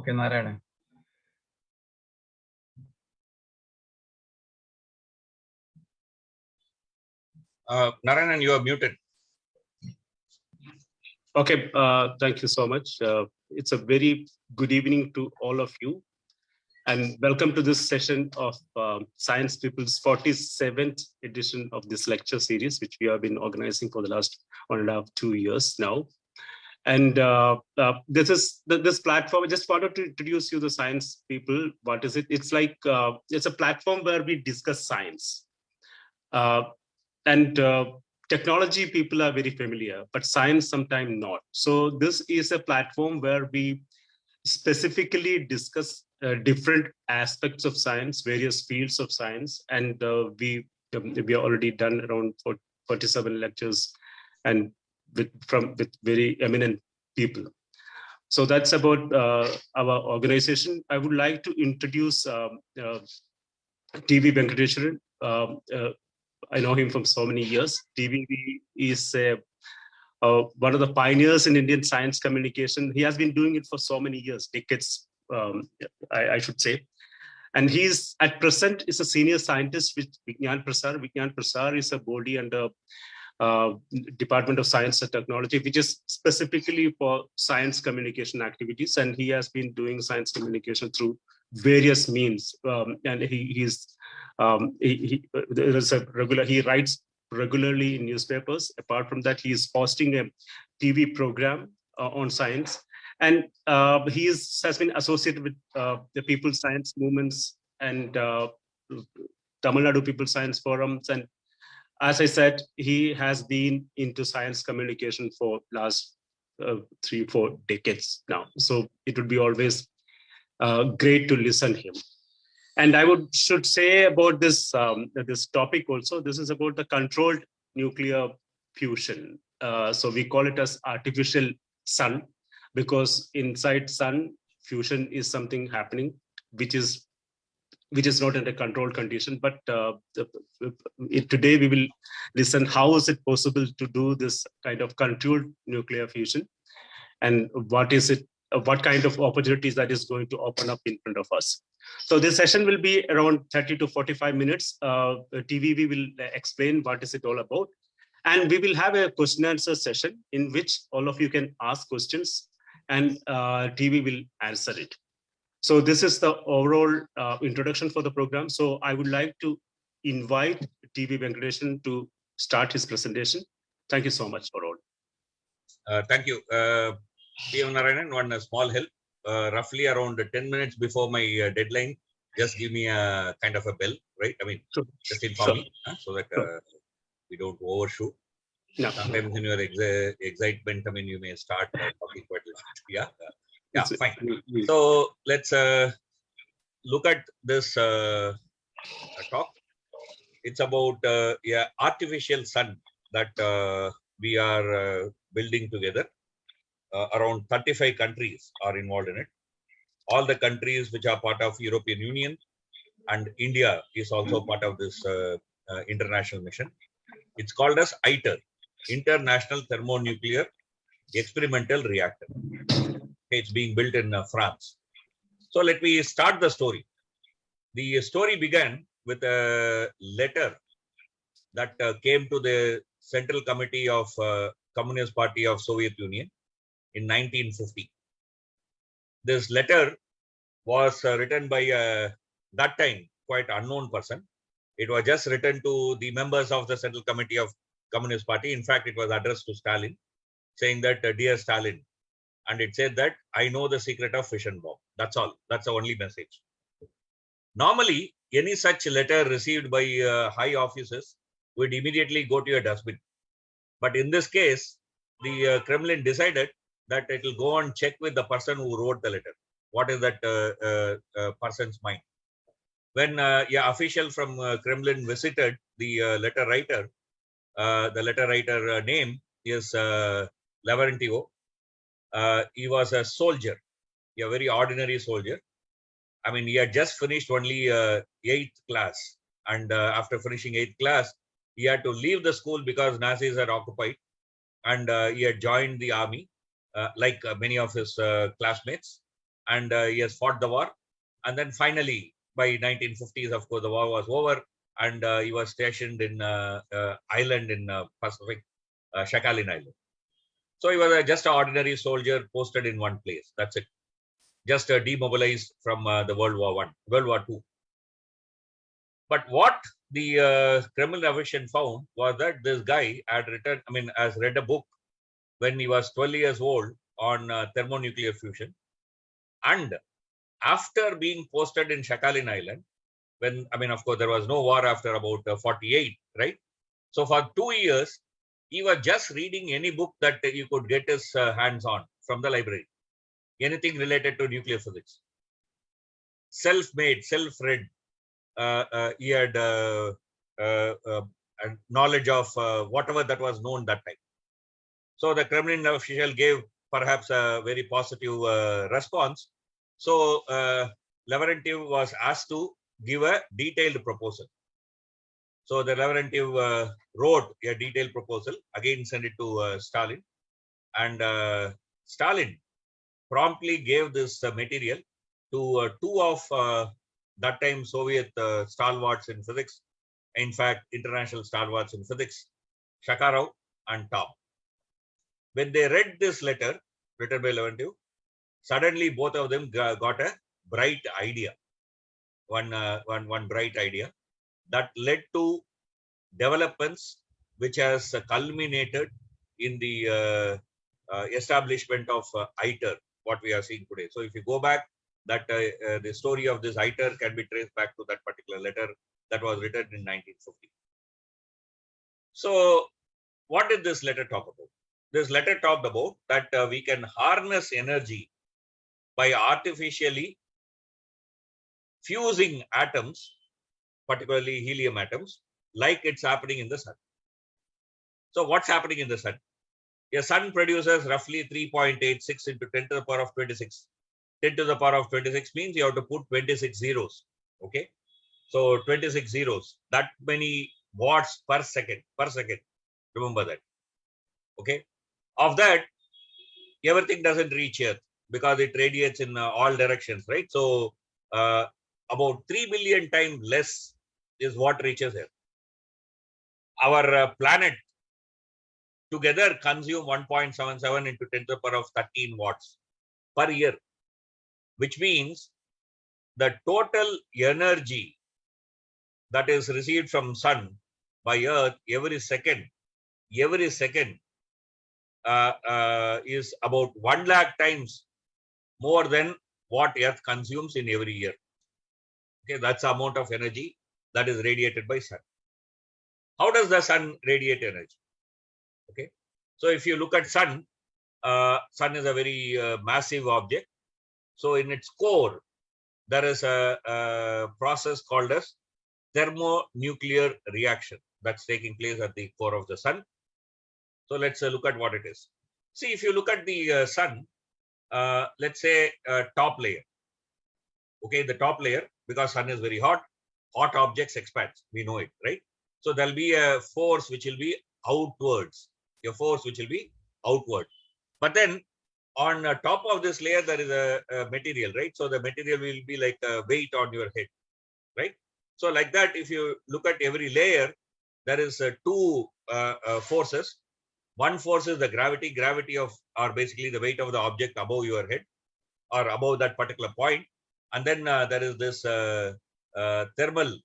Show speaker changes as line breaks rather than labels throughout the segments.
Okay, Narayan.
Narayanan, you are muted.
Okay, thank you so much. It's a very good evening to all of you, and welcome to this session of Science People's 47th edition of this lecture series, which we have been organizing for the last 1.5-2 years now. And this platform. I just wanted to introduce you the Science People. What is it? It's like it's a platform where we discuss science. Technology people are very familiar, but science sometimes not. So this is a platform where we specifically discuss different aspects of science, various fields of science, and we have already done around 47 lectures, and with very eminent people. So that's about our organization. I would like to introduce TV Venkiteswaran. I know him from so many years. TV is one of the pioneers in Indian science communication. He has been doing it for so many years, decades, I should say. And he's at present is a senior scientist with Vigyan Prasar. Vigyan Prasar is a body under Department of Science and Technology, which is specifically for science communication activities. And he has been doing science communication through various means. And he writes regularly in newspapers. Apart from that, he is hosting a TV program on science. And he has been associated with the People's Science Movements and Tamil Nadu People's Science Forums. And as I said, he has been into science communication for last 3-4 decades now. So it would be always great to listen to him. And I should say about this this topic also. This is about the controlled nuclear fusion. So we call it as artificial sun, because inside sun fusion is something happening, which is not in a controlled condition. But today we will listen how is it possible to do this kind of controlled nuclear fusion, and what is it, what kind of opportunities that is going to open up in front of us. So this session will be around 30 to 45 minutes. TVV will explain what is it all about. And we will have a question and answer session in which all of you can ask questions and TV will answer it. So this is the overall introduction for the program. So I would like to invite TV Venkiteswaran to start his presentation. Thank you so much for all.
Thank you. PM Narayanan, one small help. Roughly around 10 minutes before my deadline, just give me a kind of a bell, right? I mean, sure. Just inform me so that we don't overshoot. No. Sometimes in your excitement, I mean, you may start talking quite a bit. Yeah, fine. So let's look at this talk. It's about artificial sun that we are building together. Around 35 countries are involved in it. All the countries which are part of European Union, and India is also part of this international mission. It's called as ITER, International Thermonuclear Experimental Reactor. It's being built in France. So let me start the story. The story began with a letter that came to the Central Committee of Communist Party of Soviet Union in 1950. This letter was written by that time quite unknown person. It was just written to the members of the Central Committee of Communist Party. In fact, it was addressed to Stalin, saying that, dear Stalin, and it said that I know the secret of fission bomb. That's all. That's the only message. Normally, any such letter received by high officers would immediately go to a dustbin. But in this case, the Kremlin decided that it will go and check with the person who wrote the letter. What is that person's mind? When official from Kremlin visited the letter writer name is Lavrentiev. He was a soldier, a very ordinary soldier. I mean, he had just finished only 8th class. And after finishing 8th class, he had to leave the school because Nazis had occupied. And he had joined the army, like many of his classmates. and he has fought the war. And then finally, by 1950s, of course, the war was over, and he was stationed in island in Pacific, Sakhalin Island. So he was just an ordinary soldier posted in one place. That's it. Just demobilized from the World War II. But what the Kremlin Revolution found was that this guy had has read a book when he was 12 years old on thermonuclear fusion. And after being posted in Sakhalin Island, when, of course, there was no war after about 48, right? So for 2 years, he was just reading any book that you could get his hands on from the library, anything related to nuclear physics. Self-made, self-read. He had knowledge of whatever that was known that time. So the Kremlin official gave perhaps a very positive response. So Lavrentiev was asked to give a detailed proposal. So the Lavrentiev wrote a detailed proposal, again sent it to Stalin. And Stalin promptly gave this material to two of that time Soviet stalwarts in physics, in fact, international stalwarts in physics, Sakharov and Tom. When they read this letter, written by Lavrentiev, suddenly both of them got a bright idea, one bright idea that led to developments which has culminated in the establishment of ITER, what we are seeing today. So if you go back, that the story of this ITER can be traced back to that particular letter that was written in 1950. So what did this letter talk about? This letter talked about that we can harness energy by artificially fusing atoms, particularly helium atoms, like it's happening in the sun. So what's happening in the sun? A sun produces roughly 3.86 into 10 to the power of 26. 10 to the power of 26 means you have to put 26 zeros. Okay. So 26 zeros, that many watts per second. Remember that. Okay. Of that, everything doesn't reach here because it radiates in all directions, right? So about 3 billion times less is what reaches here. Our planet together consume 1.77 into 10 to the power of 13 watts per year, which means the total energy that is received from sun by earth every second is about 1 lakh times more than what earth consumes in every year. Okay, that's the amount of energy that is radiated by sun. How does the sun radiate energy? Okay, so if you look at sun is a very massive object. So in its core, there is a process called as thermonuclear reaction that's taking place at the core of the sun. So let's look at what it is. See, if you look at the sun, let's say top layer. Okay, the top layer, because sun is very hot objects expand. We know it, right? So there'll be a force which will be outwards. A force which will be outward. But then on top of this layer, there is a material, right? So the material will be like a weight on your head, right? So like that, if you look at every layer, there is two forces. One force is the gravity of, or basically the weight of the object above your head or above that particular point. And then there is this thermal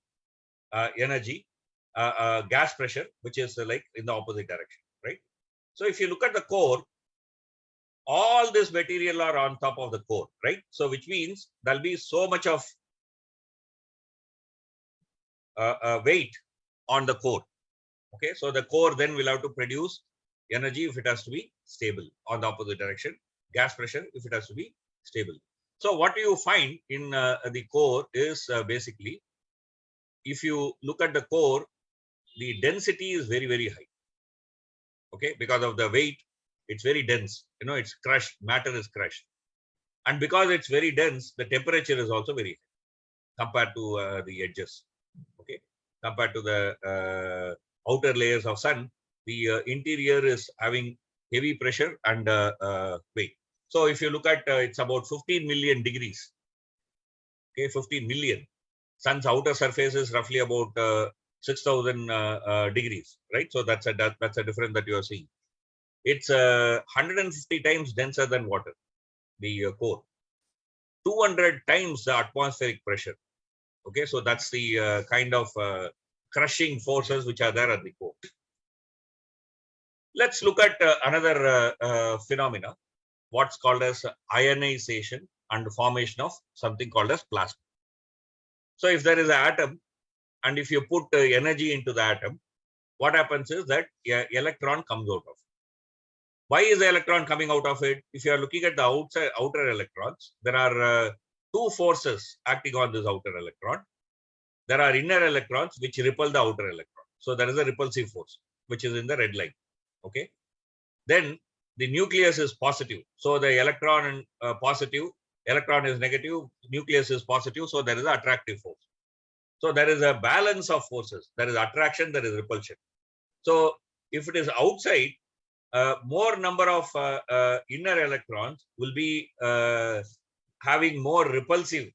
energy, gas pressure, which is like in the opposite direction, right? So if you look at the core, all this material are on top of the core, right? So which means there'll be so much of weight on the core. Okay, so the core then will have to produce energy if it has to be stable on the opposite direction, gas pressure if it has to be stable. So what you find in the core is basically, if you look at the core, the density is very, very high. Okay, because of the weight, it's very dense. You know, it's crushed, matter is crushed. And because it's very dense, the temperature is also very high compared to the edges. Okay, compared to the outer layers of sun, the interior is having heavy pressure and weight. So if you look at, it's about 15 million degrees. Okay, 15 million. Sun's outer surface is roughly about 6,000 degrees, right? So that's a difference that you are seeing. It's 150 times denser than water, the core. 200 times the atmospheric pressure. Okay, so that's the kind of crushing forces which are there at the core. Let's look at another phenomena, what's called as ionization and formation of something called as plasma. So if there is an atom, and if you put energy into the atom, what happens is that electron comes out of it. Why is the electron coming out of it? If you are looking at the outer electrons, there are two forces acting on this outer electron. There are inner electrons which repel the outer electron. So there is a repulsive force, which is in the red line. Okay. Then the nucleus is positive. So the electron positive, electron is negative, nucleus is positive. So there is an attractive force. So there is a balance of forces. There is attraction, there is repulsion. So if it is outside, more number of inner electrons will be having more repulsive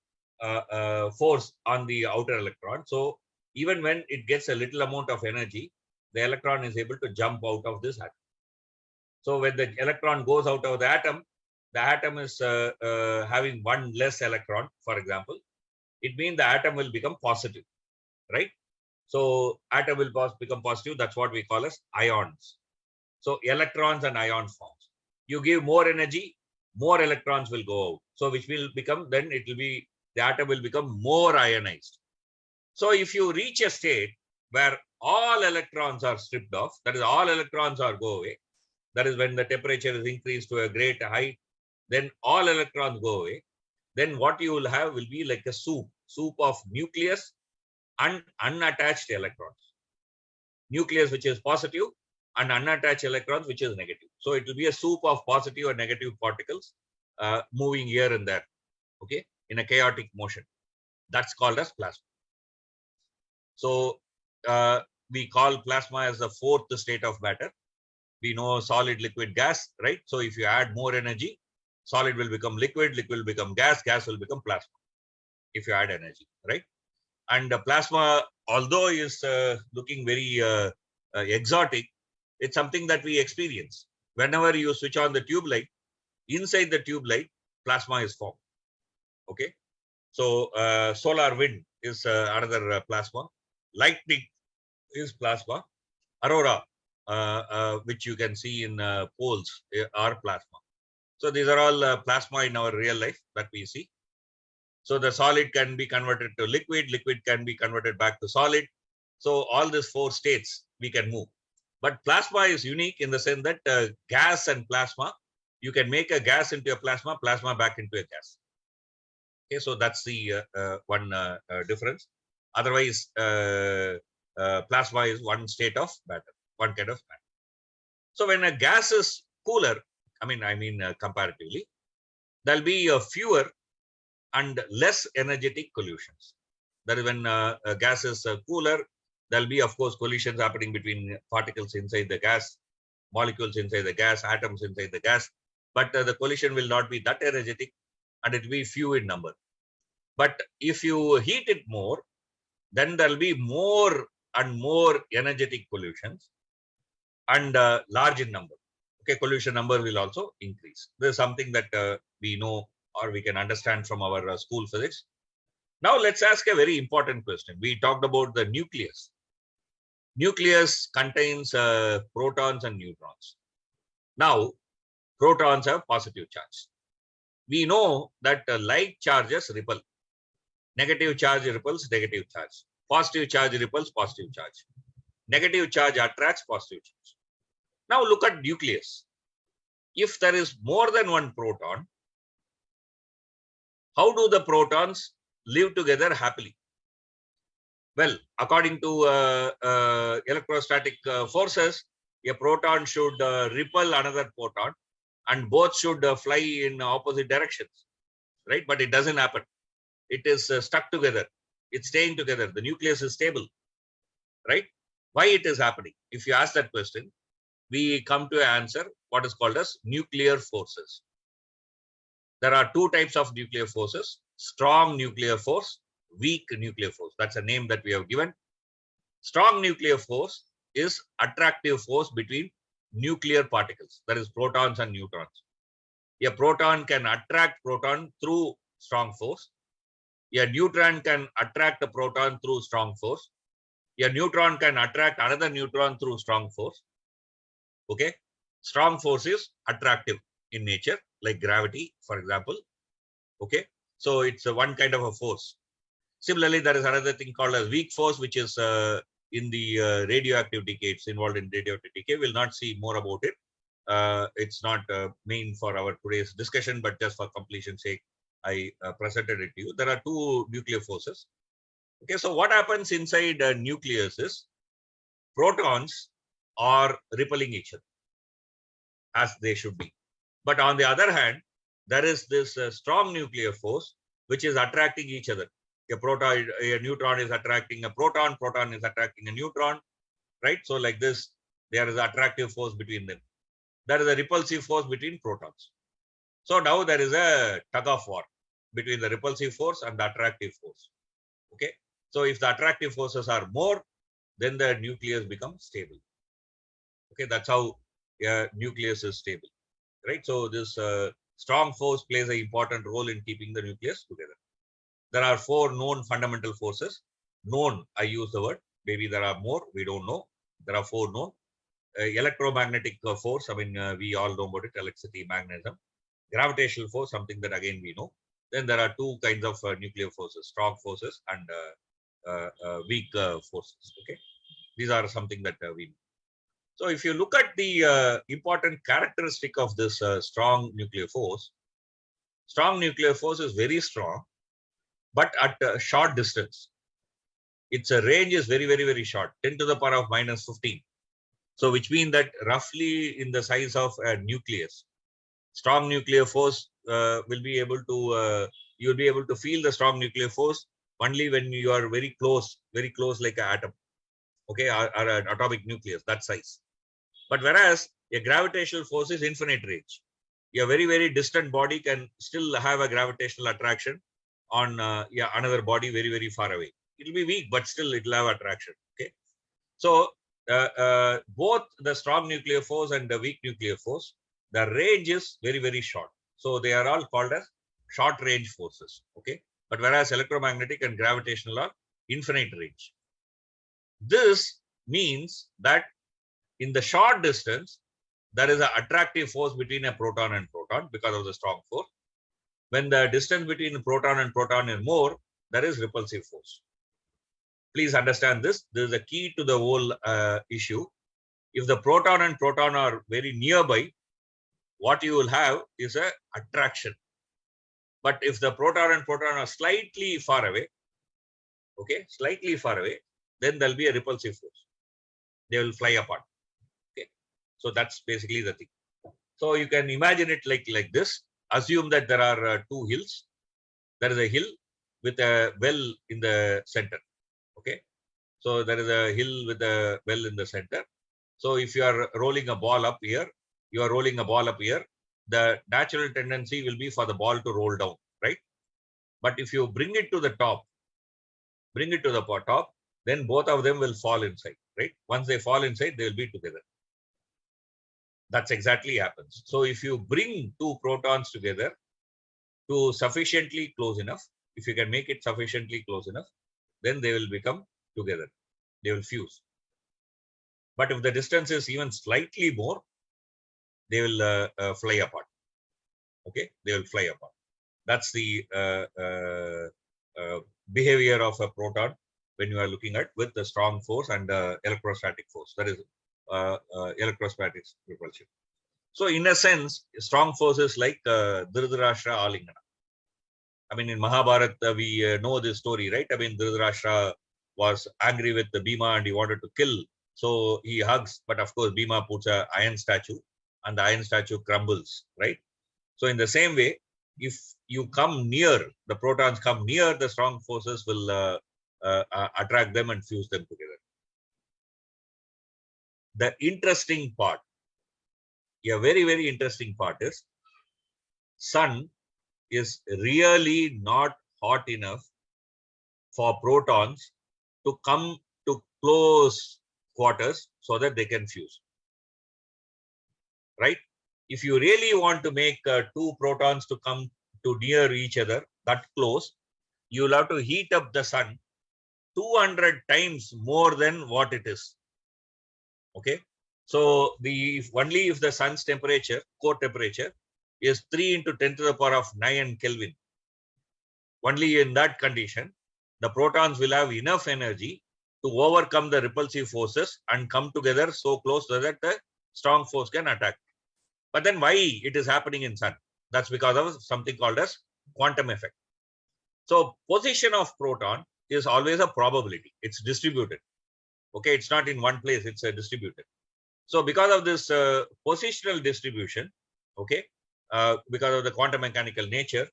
force on the outer electron. So even when it gets a little amount of energy, the electron is able to jump out of this atom. So when the electron goes out of the atom is having one less electron, for example, it means the atom will become positive, right? So atom will become positive. That's what we call as ions. So electrons and ion forms. You give more energy, more electrons will go out. So which will become, then it will be, the atom will become more ionized. So if you reach a state where all electrons are stripped off, that is all electrons are go away, that is when the temperature is increased to a great height, then all electrons go away. Then what you will have will be like a soup of nucleus and unattached electrons. Nucleus which is positive and unattached electrons which is negative. So it will be a soup of positive and negative particles moving here and there, okay, in a chaotic motion. That's called as plasma. So we call plasma as the fourth state of matter. We know solid, liquid, gas, right? So if you add more energy, solid will become liquid, liquid will become gas, gas will become plasma if you add energy, right? And plasma, although is looking very exotic, it's something that we experience. Whenever you switch on the tube light, inside the tube light, plasma is formed. Okay. So solar wind is another plasma. Lightning is plasma. Aurora, which you can see in poles, are plasma. So these are all plasma in our real life that we see. So the solid can be converted to liquid, liquid can be converted back to solid. So all these four states we can move. But plasma is unique in the sense that gas and plasma, you can make a gas into a plasma, plasma back into a gas. Okay, so that's the one difference. Otherwise, plasma is one state of matter, one kind of matter. So when a gas is cooler, I mean comparatively, there'll be fewer and less energetic collisions. That is when a gas is cooler, there'll be, of course, collisions happening between particles inside the gas, molecules inside the gas, atoms inside the gas. But the collision will not be that energetic and it will be few in number. But if you heat it more, then there'll be more and more energetic collisions and large in number. Okay, collision number will also increase. This is something that we know or we can understand from our school physics. Now let's ask a very important question. We talked about the nucleus. Nucleus contains protons and neutrons. Now, protons have positive charge. We know that like charges repel. Negative charge repels negative charge. Positive charge repels positive charge. Negative charge attracts positive charge. Now look at nucleus. If there is more than one proton, how do the protons live together happily? Well, according to electrostatic forces, a proton should repel another proton and both should fly in opposite directions, right? But it doesn't happen. It is stuck together. It's staying together. The nucleus is stable, right? Why it is happening? If you ask that question, we come to an answer, what is called as nuclear forces. There are two types of nuclear forces: strong nuclear force, weak nuclear force. That's a name that we have given. Strong nuclear force is attractive force between nuclear particles, that is protons and neutrons. A proton can attract proton through strong force. A neutron can attract a proton through strong force. A neutron can attract another neutron through strong force. Okay. Strong force is attractive in nature, like gravity, for example. Okay. So it's one kind of a force. Similarly, there is another thing called as weak force, which is in the radioactive decay. It's involved in radioactive decay. We'll not see more about it. It's not main for our today's discussion, but just for completion's sake, I presented it to you. There are two nuclear forces. Okay, so what happens inside a nucleus is protons are repelling each other, as they should be. But on the other hand, there is this strong nuclear force which is attracting each other. A neutron is attracting a proton, proton is attracting a neutron, right? So like this, there is an attractive force between them. There is a repulsive force between protons. So now there is a tug of war between the repulsive force and the attractive force. Okay. So if the attractive forces are more, then the nucleus becomes stable. Okay. That's how nucleus is stable, right? So this strong force plays an important role in keeping the nucleus together. There are four known fundamental forces. Known, I use the word. Maybe there are more. We don't know. There are four known. Electromagnetic force. I mean, we all know about it. Electricity, magnetism. Gravitational force, something that again we know. Then there are two kinds of nuclear forces: strong forces and weak forces. Okay, these are something that we know. So if you look at the important characteristic of this strong nuclear force is very strong, but at a short distance. Its range is very, very, very short, 10 to the power of minus 15. So which means that roughly in the size of a nucleus. Strong nuclear force will be able to, you'll be able to feel the strong nuclear force only when you are very close like an atom, okay, or an atomic nucleus, that size. But whereas a gravitational force is infinite range. A very, very distant body can still have a gravitational attraction on another body very, very far away. It will be weak, but still it will have attraction, okay. So both the strong nuclear force and the weak nuclear force, the range is very, very short. So they are all called as short range forces. Okay. But whereas electromagnetic and gravitational are infinite range. This means that in the short distance, there is an attractive force between a proton and proton because of the strong force. When the distance between proton and proton is more, there is repulsive force. Please understand this. This is a key to the whole issue. If the proton and proton are very nearby, what you will have is a attraction. But if the proton and proton are slightly far away, okay, slightly far away, then there'll be a repulsive force. They will fly apart. Okay, so that's basically the thing. So you can imagine it like this. Assume that there are two hills. There is a hill with a well in the center. Okay, so there is a hill with a well in the center. So if you are rolling a ball up here, the natural tendency will be for the ball to roll down, right? But if you bring it to the top, then both of them will fall inside, right? Once they fall inside, they will be together. That's exactly happens. So if you bring two protons together to sufficiently close enough, if you can make it sufficiently close enough, then they will become together. They will fuse. But if the distance is even slightly more, they will fly apart. Okay, they will fly apart. That's the behavior of a proton when you are looking at with the strong force and electrostatic force. That is electrostatic repulsion. So in a sense, strong forces like Dhritarashtra Alingana. I mean, in Mahabharata, we know this story, right? I mean, Dhritarashtra was angry with the Bhima and he wanted to kill. So he hugs, but of course, Bhima puts an iron statue and the iron statue crumbles, right? So in the same way, if you come near, the protons come near, the strong forces will attract them and fuse them together. The interesting part, a very, very interesting part is sun is really not hot enough for protons to come to close quarters so that they can fuse. Right? If you really want to make two protons to come to near each other that close, you will have to heat up the sun 200 times more than what it is. Okay. So only if the sun's temperature, core temperature, is 3 into 10 to the power of 9 Kelvin. Only in that condition, the protons will have enough energy to overcome the repulsive forces and come together so close so that the strong force can attack. But then why it is happening in sun? That's because of something called as quantum effect. So position of proton is always a probability. It's distributed. Okay, it's not in one place, it's distributed. So because of this positional distribution, okay, because of the quantum mechanical nature,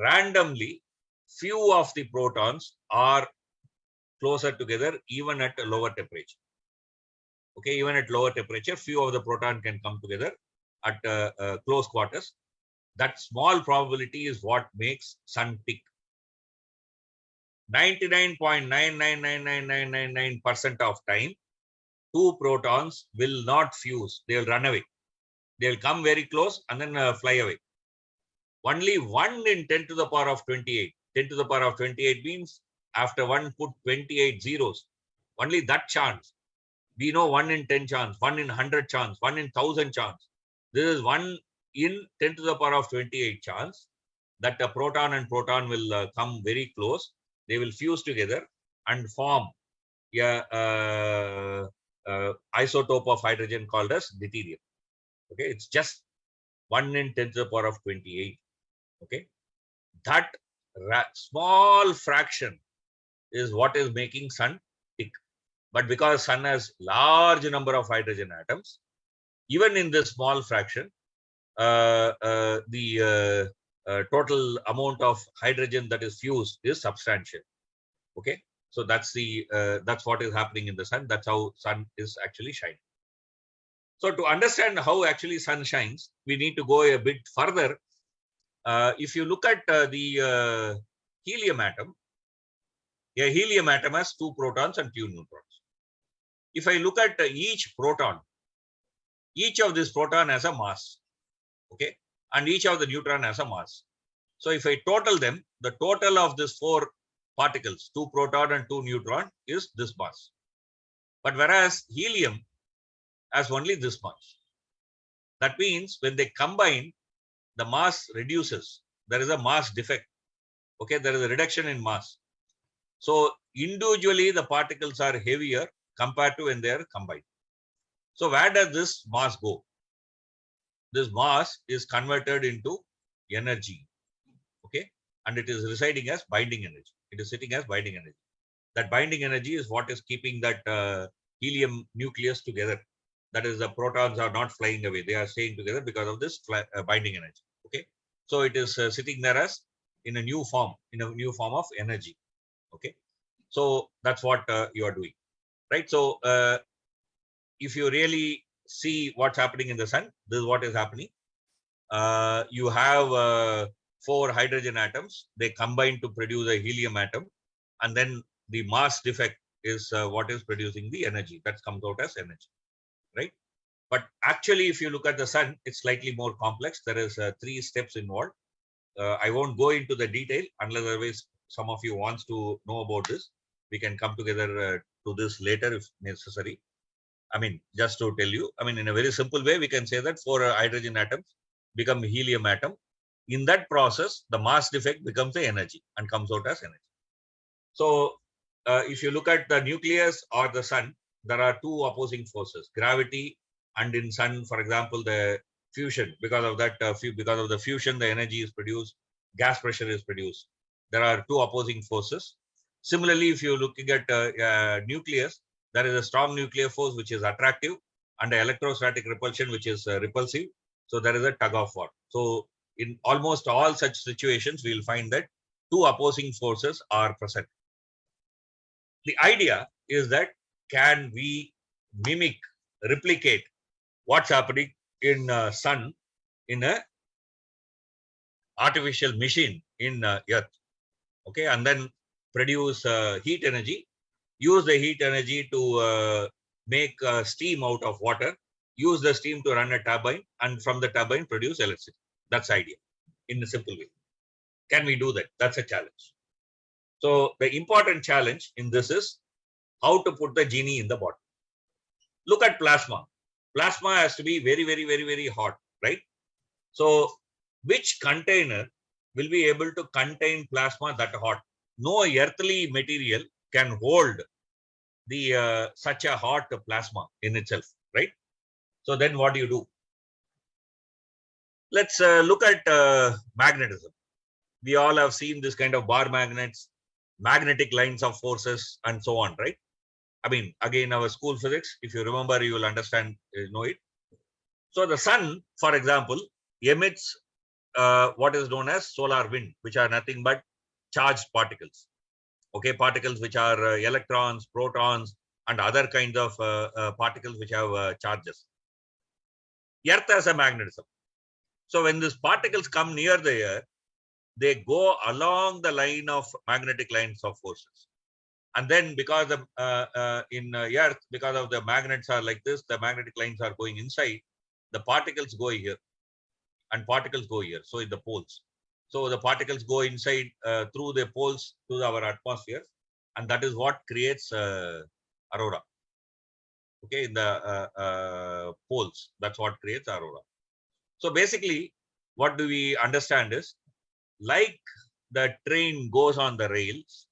randomly few of the protons are closer together even at a lower temperature. Okay, even at lower temperature, few of the proton can come together at close quarters. That small probability is what makes sun tick. 99.999999% of time, two protons will not fuse. They will run away. They will come very close and then fly away. Only 1 in 10 to the power of 28. 10 to the power of 28 means after 1 put 28 zeros. Only that chance. We know 1 in 10 chance, 1 in 100 chance, 1 in 1000 chance. This is 1 in 10 to the power of 28 chance that a proton and proton will come very close. They will fuse together and form a isotope of hydrogen called as deuterium. Okay, it's just 1 in 10 to the power of 28. Okay, that small fraction is what is making sun tick. But because sun has large number of hydrogen atoms, even in this small fraction, the total amount of hydrogen that is fused is substantial. Okay, so that's what is happening in the sun. That's how sun is actually shining. So to understand how actually sun shines, we need to go a bit further. If you look at the helium atom, a helium atom has 2 protons and 2 neutrons. If I look at each proton, each of this proton has a mass. Okay, and each of the neutron has a mass. So if I total them, the total of these 4 particles, 2 proton and 2 neutron, is this mass. But whereas helium has only this much. That means when they combine, the mass reduces. There is a mass defect. Okay, there is a reduction in mass. So individually, the particles are heavier compared to when they are combined. So where does this mass go? This mass is converted into energy. Okay, and it is residing as binding energy. It is sitting as binding energy. That binding energy is what is keeping that helium nucleus together. That is, the protons are not flying away. They are staying together because of this binding energy. Okay, so it is sitting there as in a new form of energy. Okay, so that's what you are doing, right? So if you really see what's happening in the sun, this is what is happening. You have 4 hydrogen atoms. They combine to produce a helium atom, and then the mass defect is what is producing the energy that comes out as energy, right? But actually, if you look at the sun, it's slightly more complex. There is 3 steps involved. I won't go into the detail unless otherwise some of you wants to know about this. We can come together to this later if necessary. I mean, just to tell you, I mean, in a very simple way, we can say that 4 hydrogen atoms become helium atom. In that process, the mass defect becomes the energy and comes out as energy. So if you look at the nucleus or the sun, there are 2 opposing forces, gravity, and in sun, for example, the fusion. Because of that, because of the fusion, the energy is produced, gas pressure is produced. There are 2 opposing forces. Similarly, if you're looking at nucleus, there is a strong nuclear force which is attractive and electrostatic repulsion which is repulsive. So there is a tug of war. So in almost all such situations, we will find that 2 opposing forces are present. The idea is that can we mimic, replicate what's happening in sun in a artificial machine in Earth, okay, and then produce heat energy, use the heat energy to make steam out of water, use the steam to run a turbine, and from the turbine produce electricity. That's the idea in a simple way. Can we do that? That's a challenge. So the important challenge in this is how to put the genie in the bottle. Look at plasma. Plasma has to be very, very, very, very hot, right? So which container will be able to contain plasma that hot? No earthly material can hold the such a hot plasma in itself, right? So then what do you do? Let's look at magnetism. We all have seen this kind of bar magnets, magnetic lines of forces, and so on, right? I mean, again, our school physics, if you remember, you will understand, know it. So the sun, for example, emits what is known as solar wind, which are nothing but charged particles. Okay, particles which are electrons, protons, and other kinds of particles which have charges. Earth has a magnetism. So when these particles come near the Earth, they go along the line of magnetic lines of forces. And then because of, in Earth, because of the magnets are like this, the magnetic lines are going inside, the particles go here and particles go here. So in the poles. So the particles go inside through the poles to our atmosphere. And that is what creates aurora. Okay, in the poles, that's what creates aurora. So basically, what do we understand is, like the train goes on the rails,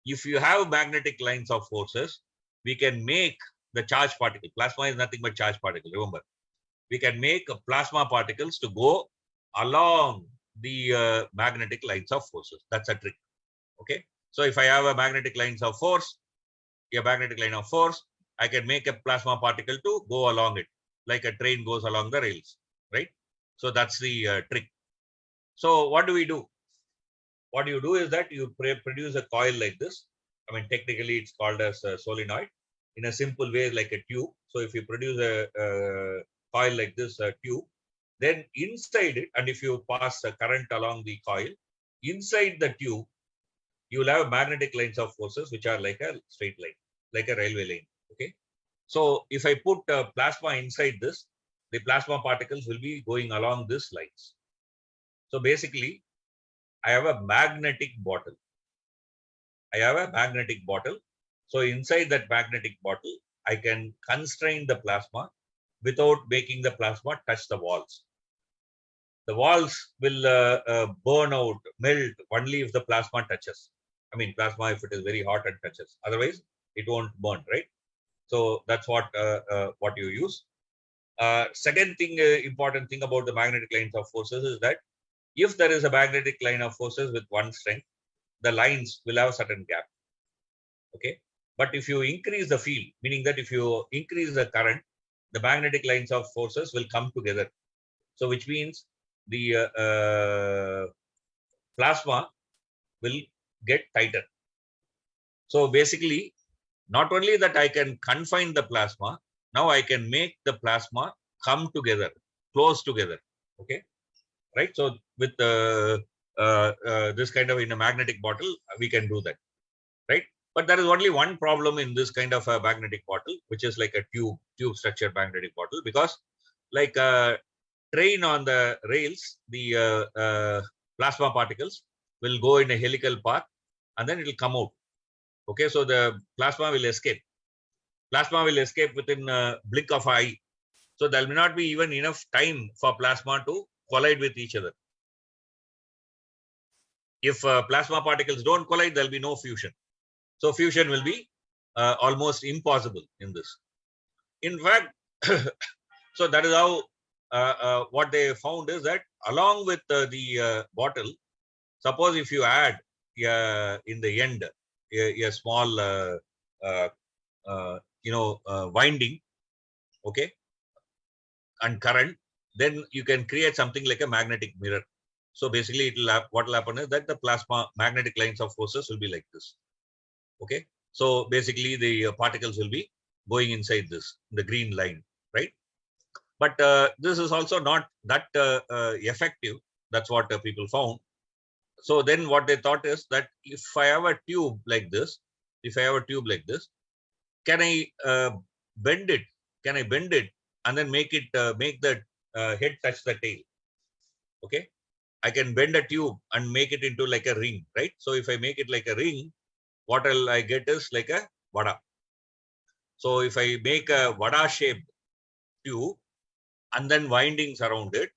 if you have magnetic lines of forces, we can make the charged particle. Plasma is nothing but charged particle, remember. We can make plasma particles to go along the magnetic lines of forces. That's a trick, okay? So if I have a magnetic lines of force, a magnetic line of force, I can make a plasma particle to go along it, like a train goes along the rails, right? So that's the trick. So what do we do? What you do is that you produce a coil like this. I mean, technically it's called as a solenoid. In a simple way, like a tube. So if you produce a coil like this, a tube, then inside it, and if you pass a current along the coil, inside the tube, you will have magnetic lines of forces, which are like a straight line, like a railway line, okay? So if I put plasma inside this, the plasma particles will be going along these lines. So basically, I have a magnetic bottle. I have a magnetic bottle. So inside that magnetic bottle, I can constrain the plasma without making the plasma touch the walls. The walls will burn out, melt only if the plasma touches. I mean, plasma if it is very hot and touches. Otherwise, it won't burn, right? So that's what you use. Second thing, important thing about the magnetic lines of forces is that if there is a magnetic line of forces with one strength, the lines will have a certain gap. Okay. But if you increase the field, meaning that if you increase the current, the magnetic lines of forces will come together. So which means the plasma will get tighter. So basically, not only that I can confine the plasma, now I can make the plasma come together, close together. Okay. Right. So with this kind of in a magnetic bottle, we can do that. Right. But there is only one problem in this kind of a magnetic bottle, which is like a tube structured magnetic bottle, because like a train on the rails, the plasma particles will go in a helical path and then it will come out. Okay. So the plasma will escape. Plasma will escape within a blink of an eye. So there will not be even enough time for plasma to collide with each other. If plasma particles don't collide, there will be no fusion. So fusion will be almost impossible in this. In fact, so that is how what they found is that along with the bottle, suppose if you add in the end a small winding, okay, and current, then you can create something like a magnetic mirror. So basically, what will happen is that the plasma magnetic lines of forces will be like this. Okay. So basically, the particles will be going inside this, the green line, right? But this is also not that effective. That's what people found. So then what they thought is that if I have a tube like this, can I bend it? Can I bend it and then make it make the head touch the tail? Okay, I can bend a tube and make it into like a ring, right? So if I make it like a ring, what I get is like a vada. So if I make a vada shaped tube and then windings around it,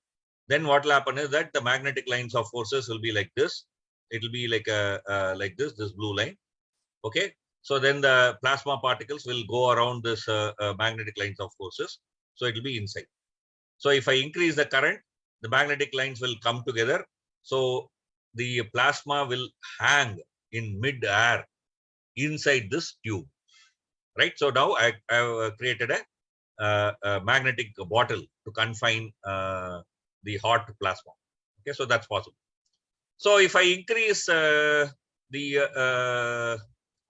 then what will happen is that the magnetic lines of forces will be like this. It will be like a like this blue line. Okay, so then the plasma particles will go around this magnetic lines of forces. So it will be inside. So if I increase the current, the magnetic lines will come together. So the plasma will hang in mid-air inside this tube, right? So now I have created a magnetic bottle to confine the hot plasma. Okay, so that's possible. So if I increase the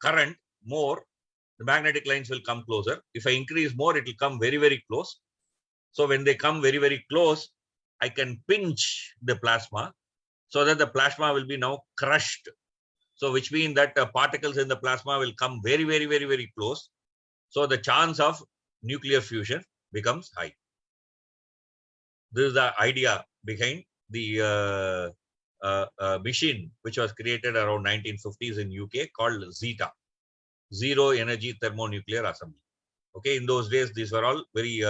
current more, the magnetic lines will come closer. If I increase more, it will come very, very close. So when they come very, very close, I can pinch the plasma so that the plasma will be now crushed. So which means that particles in the plasma will come very, very, very, very close. So the chance of nuclear fusion becomes high. This is the idea behind the machine which was created around 1950s in UK called ZETA, Zero Energy Thermonuclear Assembly. Okay, in those days, these were all very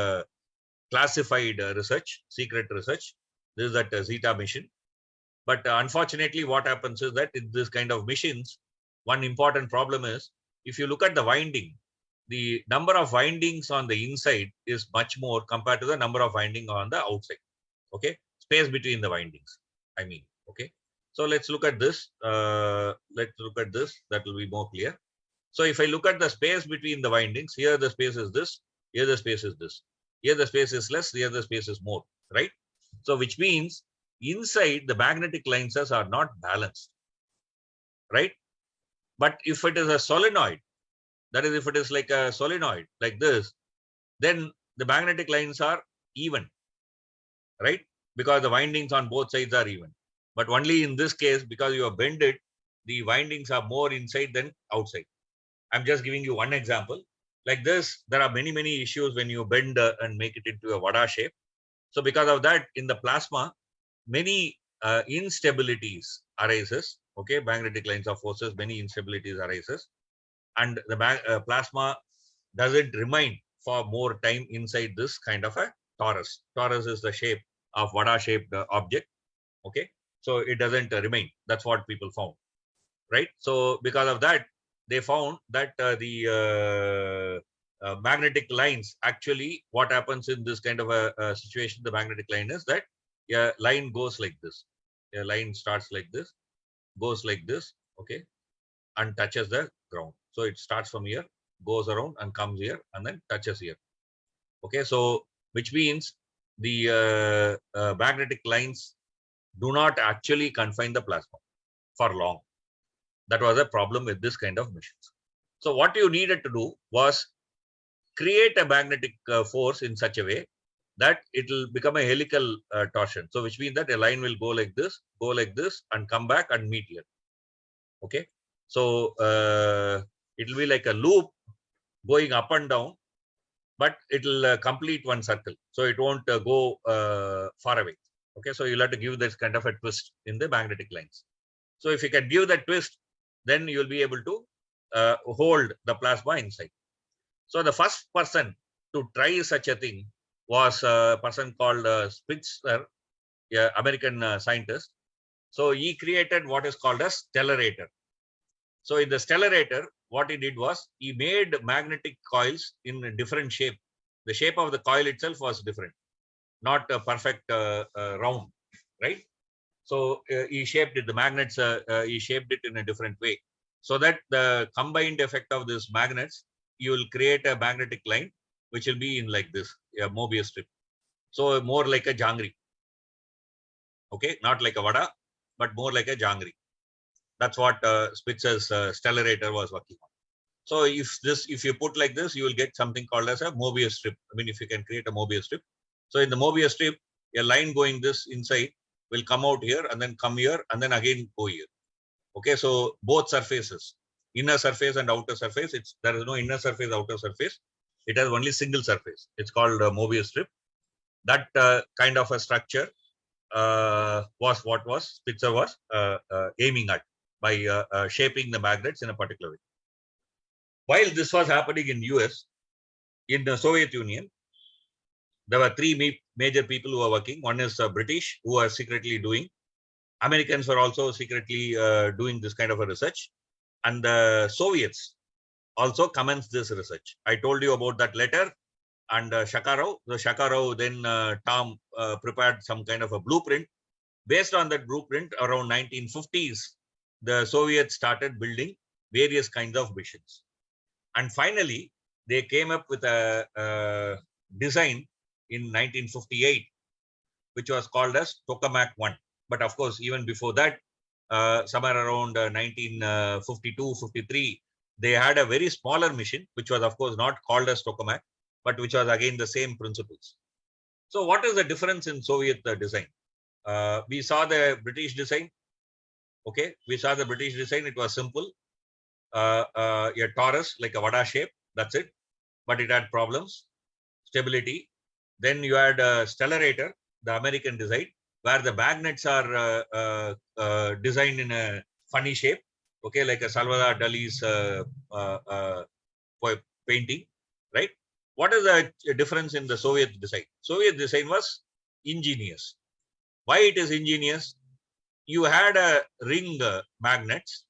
classified research, secret research. This is that ZETA mission. But unfortunately, what happens is that in this kind of machines, one important problem is if you look at the winding, the number of windings on the inside is much more compared to the number of winding on the outside. Okay, space between the windings, I mean. Okay, so let's look at this. Let's look at this. That will be more clear. So if I look at the space between the windings, here the space is this, here the space is this, here the space is less, here the space is more, right? So which means inside the magnetic lines are not balanced, right? But if it is a solenoid, that is, if it is like a solenoid like this, then the magnetic lines are even, right? Because the windings on both sides are even. But only in this case, because you have bent it, the windings are more inside than outside. I'm just giving you one example. Like this, there are many, many issues when you bend and make it into a vada shape. So because of that, in the plasma, many instabilities arises. Okay, magnetic lines of forces, many instabilities arises. And the plasma doesn't remain for more time inside this kind of a torus. Torus is the shape of vada shaped object. Okay, so it doesn't remain. That's what people found, right? So because of that, they found that the magnetic lines, actually what happens in this kind of a situation, the magnetic line is that a line goes like this. A line starts like this, goes like this, okay, and touches the ground. So it starts from here, goes around and comes here and then touches here. Okay, so which means the magnetic lines do not actually confine the plasma for long. That was a problem with this kind of machines. So what you needed to do was create a magnetic force in such a way that it will become a helical torsion. So which means that a line will go like this, and come back and meet here. Okay, so it will be like a loop going up and down, but it will complete one circle. So it won't go far away. Okay, so you'll have to give this kind of a twist in the magnetic lines. So if you can give that twist, then you'll be able to hold the plasma inside. So the first person to try such a thing was a person called Spitzer, an American scientist. So he created what is called a stellarator. So in the stellarator, what he did was he made magnetic coils in a different shape. The shape of the coil itself was different, not a perfect round, right? So he shaped it, the magnets, he shaped it in a different way. So that the combined effect of these magnets, you will create a magnetic line, which will be in like this, a Mobius strip. So more like a jangri. Okay, not like a vada, but more like a jangri. That's what Spitzer's stellarator was working on. So if you put like this, you will get something called as a Mobius strip. I mean, if you can create a Mobius strip. So in the Mobius strip, a line going this inside will come out here and then come here and then again go here. Okay, so both surfaces, inner surface and outer surface, there is no inner surface, outer surface. It has only single surface. It's called a Mobius strip. That kind of a structure was what Spitzer was aiming at by shaping the magnets in a particular way. While this was happening in US, in the Soviet Union, there were three major people who were working. One is British, who are secretly doing. Americans were also secretly doing this kind of a research. And the Soviets also commenced this research. I told you about that letter. And Shakarov, then Tom prepared some kind of a blueprint. Based on that blueprint, around 1950s, the Soviets started building various kinds of missions. And finally, they came up with a design in 1958, which was called as Tokamak 1. But of course, even before that, somewhere around 1952, 53, they had a very smaller mission, which was of course not called as Tokamak, but which was again the same principles. So what is the difference in Soviet design? We saw the British design. Okay, we saw the British design. It was simple. A torus, like a vada shape. That's it. But it had problems, stability. Then you had a stellarator, the American design, where the magnets are designed in a funny shape. Okay, like a Salvador Dali's painting, right? What is the difference in the Soviet design? Soviet design was ingenious. Why it is ingenious? You had a ring magnets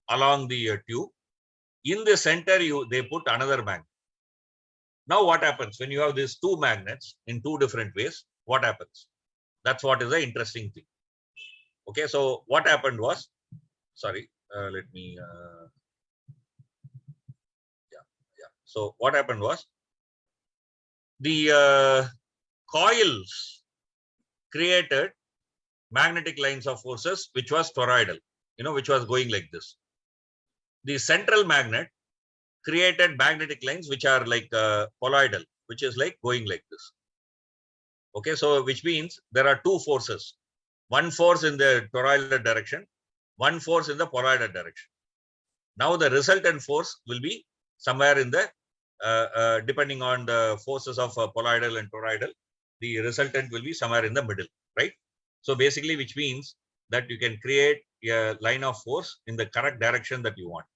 along the tube. In the center, they put another magnet. Now what happens when you have these two magnets in two different ways? What happens? That's what is the interesting thing. Okay, so what happened was, sorry, let me, So what happened was, the coils created magnetic lines of forces, which was toroidal, which was going like this. The central magnet created magnetic lines which are like poloidal, which is like going like this. Okay, so which means there are two forces, one force in the toroidal direction, one force in the poloidal direction. Now the resultant force will be somewhere in the, depending on the forces of poloidal and toroidal, the resultant will be somewhere in the middle, right? So basically, which means that you can create a line of force in the correct direction that you want,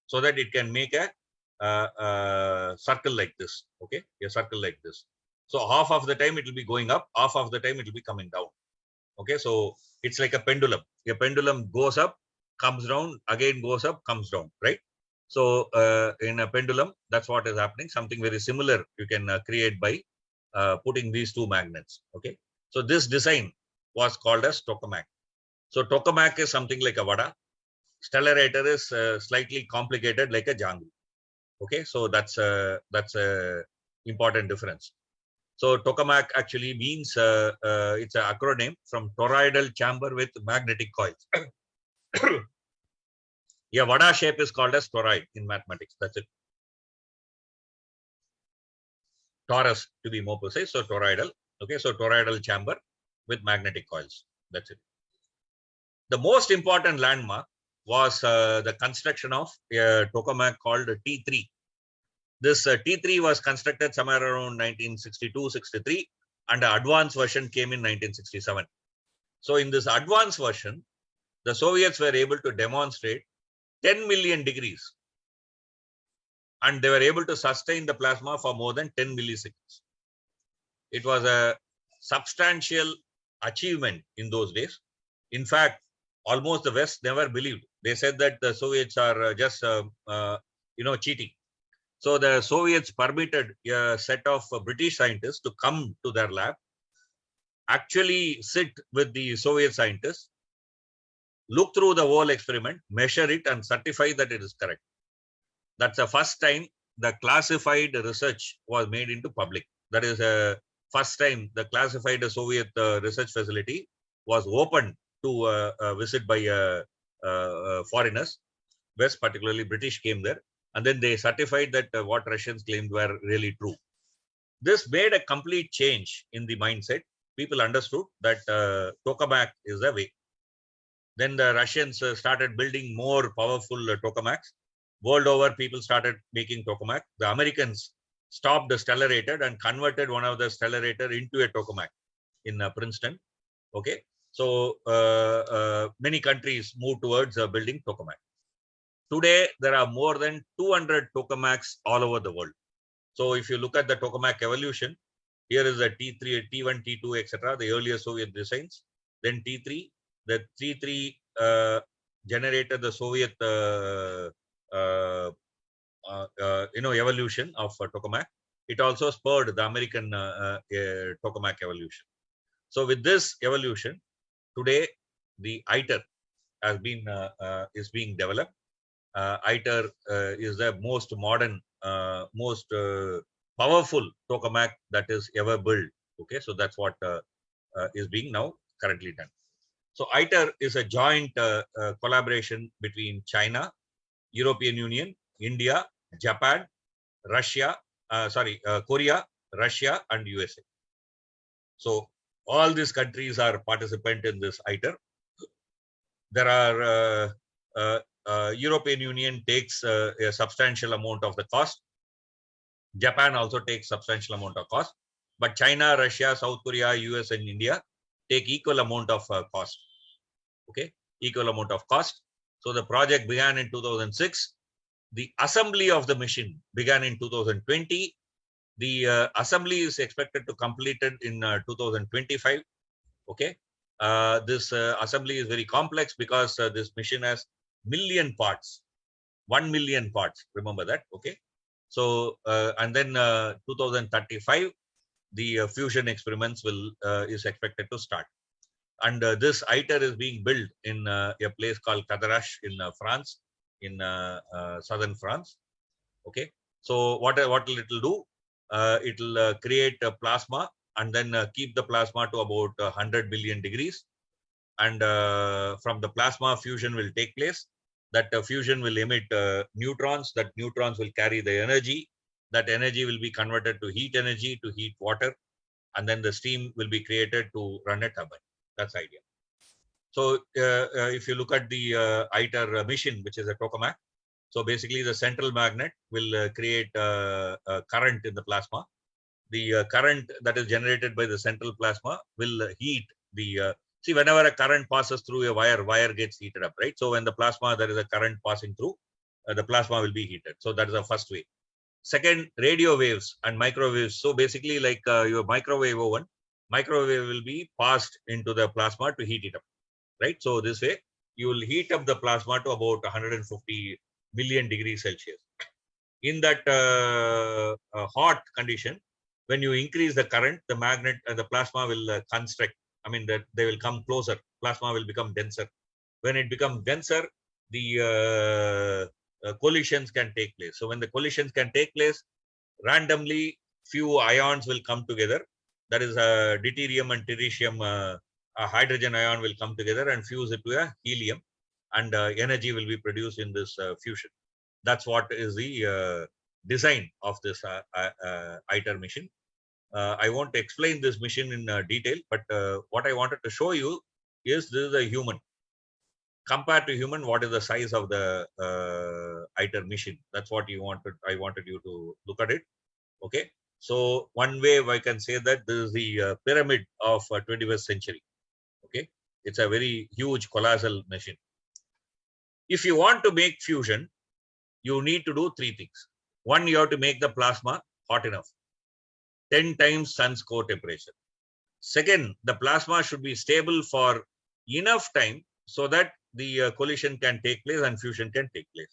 so that it can make a circle like this. Okay, a circle like this. So half of the time it will be going up, half of the time it will be coming down. Okay, so it's like a pendulum. A pendulum goes up, comes down, again goes up, comes down, right? So in a pendulum, that's what is happening. Something very similar you can create by putting these two magnets. Okay, so this design was called as Tokamak. So Tokamak is something like a vada. Stellarator is slightly complicated like a jungle. Okay, so that's a important difference. So Tokamak actually means it's an acronym from toroidal chamber with magnetic coils. Yeah, vada shape is called as toroid in mathematics. That's it. Torus to be more precise. So toroidal. Okay, so toroidal chamber with magnetic coils. That's it. The most important landmark was the construction of a tokamak called T3. This T3 was constructed somewhere around 1962-63, and the advanced version came in 1967. So in this advanced version, the Soviets were able to demonstrate 10 million degrees, and they were able to sustain the plasma for more than 10 milliseconds. It was a substantial achievement in those days. In fact, almost the West never believed. They said that the Soviets are just, cheating. So the Soviets permitted a set of British scientists to come to their lab, actually sit with the Soviet scientists, look through the whole experiment, measure it, and certify that it is correct. That's the first time the classified research was made into public. That is the first time the classified Soviet research facility was opened to visit by foreigners. West, particularly British, came there, and then they certified that what Russians claimed were really true. This made a complete change in the mindset people understood that tokamak is the way. Then the Russians started building more powerful tokamaks. World over, people started making tokamak. The Americans stopped the stellarator and converted one of the stellarator into a tokamak in Princeton. Okay, so many countries moved towards building tokamak. Today, there are more than 200 tokamaks all over the world. So if you look at the tokamak evolution, here is a T3, T1, T2, etc., the earlier Soviet designs. Then T3, the T3 generated the Soviet evolution of tokamak. It also spurred the American tokamak evolution. So with this evolution, today the ITER has been is being developed. ITER is the most modern, most powerful tokamak that is ever built. Okay, so that's what is being now currently done. So ITER is a joint collaboration between China, European Union, India, Japan, Russia, Korea, Russia, and USA. So all these countries are participant in this ITER. There are European Union takes a substantial amount of the cost. Japan also takes substantial amount of cost, but China, Russia, South Korea, US, and India take equal amount of cost. Okay, equal amount of cost. So the project began in 2006. The assembly of the machine began in 2020. The assembly is expected to completed in 2025. Okay, this assembly is very complex because this machine has million parts, 1 million parts. Remember that. Okay, so and then 2035, the fusion experiments will is expected to start. And this ITER is being built in a place called Cadarache in France, in southern France. Okay, so what will it will do? It will create a plasma and then keep the plasma to about 100 billion degrees. And from the plasma, fusion will take place. That fusion will emit neutrons. That neutrons will carry the energy. That energy will be converted to heat energy, to heat water. And then the steam will be created to run a turbine. That's the idea. So if you look at the ITER mission, which is a tokamak, so basically the central magnet will create a current in the plasma. The current that is generated by the central plasma will heat the, see, whenever a current passes through a wire gets heated up, right? So when the plasma, there is a current passing through, the plasma will be heated. So that is the first way. Second, radio waves and microwaves. So basically like your microwave oven, microwave will be passed into the plasma to heat it up, right? So this way, you will heat up the plasma to about 150 million degrees Celsius. In that hot condition, when you increase the current, the magnet and the plasma will constrict. I mean that they will come closer. Plasma will become denser. When it becomes denser, the collisions can take place. So when the collisions can take place, randomly few ions will come together. That is deuterium and tritium. A hydrogen ion will come together and fuse it to a helium, and energy will be produced in this fusion. That's what is the design of this ITER mission. I won't explain this mission in detail, but what I wanted to show you is this is a human. Compared to human, what is the size of the ITER mission? That's what I wanted you to look at it. Okay. So one way I can say that this is the pyramid of 21st century. Okay. It's a very huge, colossal machine. If you want to make fusion, you need to do three things. One, you have to make the plasma hot enough, 10 times sun's core temperature. Second, the plasma should be stable for enough time so that the collision can take place and fusion can take place.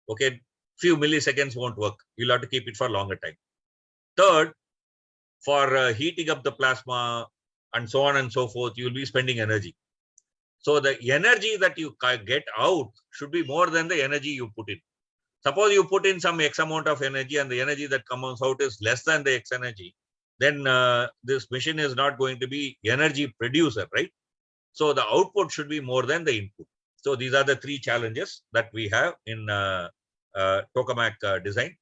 Okay, few milliseconds won't work. You'll have to keep it for longer time. Third, for heating up the plasma and so on and so forth, you'll be spending energy. So the energy that you get out should be more than the energy you put in. Suppose you put in some X amount of energy and the energy that comes out is less than the X energy, then this machine is not going to be energy producer, right? So the output should be more than the input. So these are the three challenges that we have in tokamak design.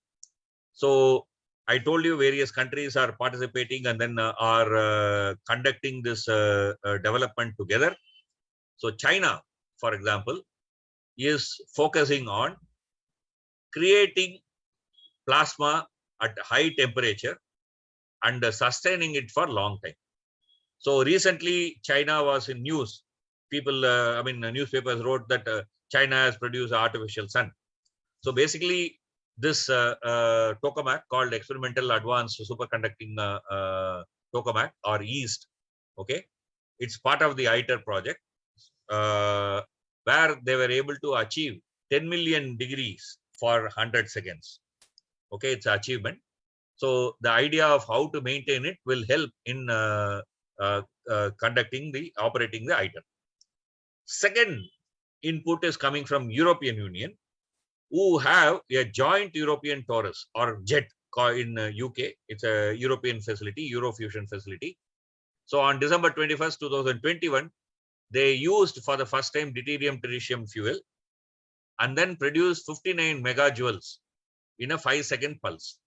So I told you various countries are participating and then are conducting this development together. So China, for example, is focusing on creating plasma at high temperature and sustaining it for long time. So recently, China was in news. People, newspapers wrote that China has produced artificial sun. So basically, this tokamak called Experimental Advanced Superconducting Tokamak or EAST, okay, it's part of the ITER project, where they were able to achieve 10 million degrees for 100 seconds. Okay, it's an achievement. So the idea of how to maintain it will help in operating the ITER. Second input is coming from European Union, who have a joint European torus or JET in UK. It's a European facility, Eurofusion facility. So on December 21st, 2021, they used for the first time deuterium tritium fuel and then produced 59 megajoules in a 5-second pulse.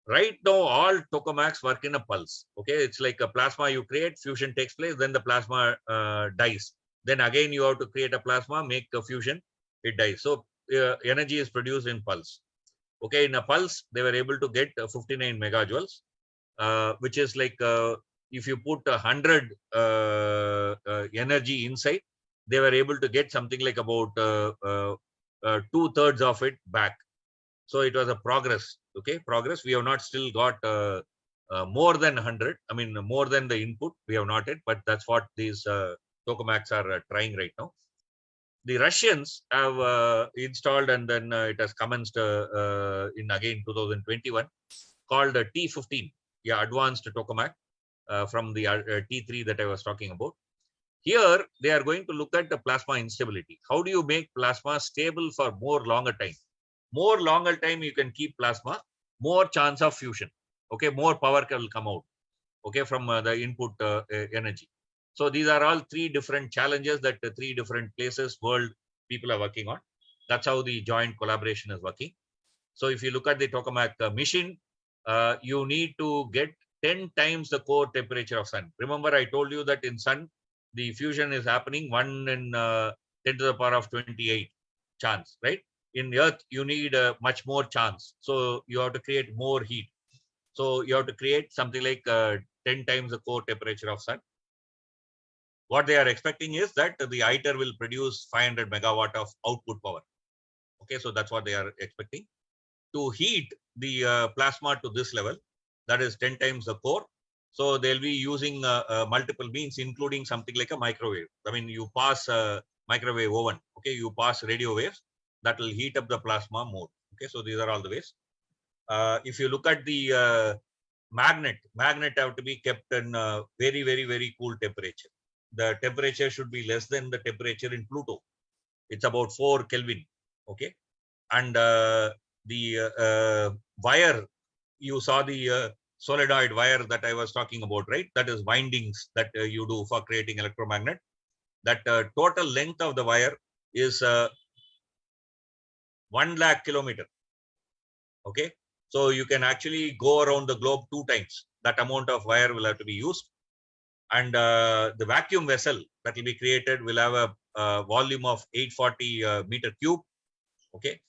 Right now, all tokamaks work in a pulse. Okay, it's like a plasma you create, fusion takes place, then the plasma dies. Then again, you have to create a plasma, make a fusion, it dies. So energy is produced in pulse. Okay, in a pulse, they were able to get 59 megajoules, which is like if you put 100 energy inside, they were able to get something like about 2/3 of it back. So it was a progress. Okay, progress. We have not still got more than 100. I mean, more than the input. We have not yet, but that's what these tokamaks are trying right now. The Russians have installed, and then it has commenced in again 2021, called T15, yeah, advanced tokamak from the T3 that I was talking about. Here they are going to look at the plasma instability. How do you make plasma stable for more longer time? More longer time you can keep plasma, more chance of fusion. Okay, more power will come out. Okay, from the input energy. So these are all three different challenges that the three different places world people are working on. That's how the joint collaboration is working. So if you look at the tokamak machine, you need to get 10 times the core temperature of sun. Remember, I told you that in sun, the fusion is happening 1 in 10 to the power of 28 chance, right? In Earth, you need much more chance. So you have to create more heat. So you have to create something like 10 times the core temperature of sun. What they are expecting is that the ITER will produce 500 megawatt of output power. Okay, so that's what they are expecting. To heat the plasma to this level, that is 10 times the core. So they'll be using multiple means, including something like a microwave. I mean, you pass a microwave oven, okay, you pass radio waves that will heat up the plasma more. Okay, so these are all the ways. If you look at the magnet have to be kept in very, very, very cool temperature. The temperature should be less than the temperature in Pluto. It's about 4 Kelvin. Okay, and the wire, you saw the solenoid wire that I was talking about, right? That is windings that you do for creating electromagnet. That total length of the wire is 1 lakh kilometer. Okay, so you can actually go around the globe 2 times. That amount of wire will have to be used. And the vacuum vessel that will be created will have a volume of 840 meter cube. Okay,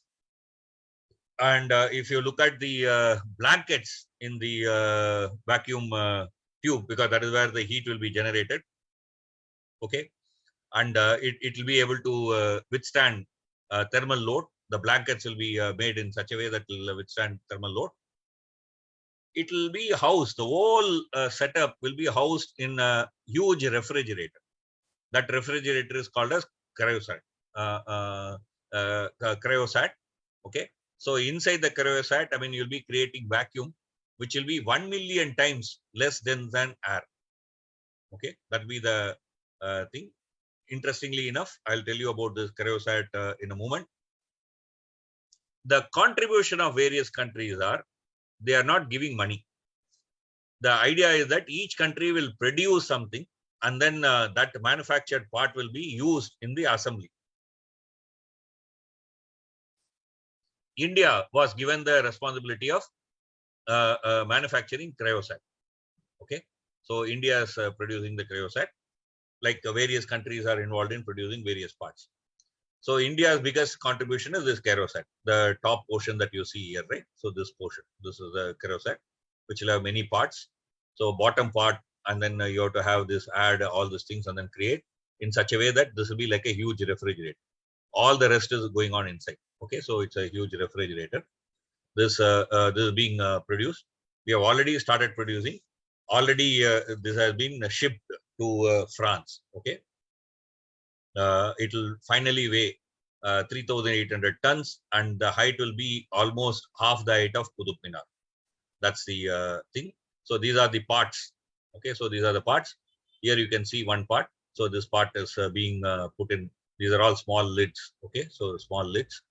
and if you look at the blankets in the vacuum tube, because that is where the heat will be generated. Okay, and it will be able to withstand thermal load. The blankets will be made in such a way that will withstand thermal load. It will be housed, the whole setup will be housed in a huge refrigerator. That refrigerator is called as cryosat. Cryosat. Okay, so inside the cryosat, I mean, you'll be creating vacuum, which will be 1 million times less than air. Okay, that will be the thing. Interestingly enough, I'll tell you about this cryosat in a moment. The contribution of various countries are, they are not giving money. The idea is that each country will produce something, and then that manufactured part will be used in the assembly. India was given the responsibility of manufacturing cryosat. Okay, so India is producing the cryosat. Like various countries are involved in producing various parts. So India's biggest contribution is this cryosat, the top portion that you see here, right? So this portion, this is the cryosat, which will have many parts. So bottom part, and then you have to have this, add all these things and then create in such a way that this will be like a huge refrigerator. All the rest is going on inside. Okay, so it's a huge refrigerator. This is being produced. We have already started producing. Already this has been shipped to France. Okay, it will finally weigh 3,800 tons, and the height will be almost half the height of Qutub Minar. That's the thing. So these are the parts. Okay, so these are the parts. Here you can see one part. So this part is being put in. These are all small lids. Okay, so small lids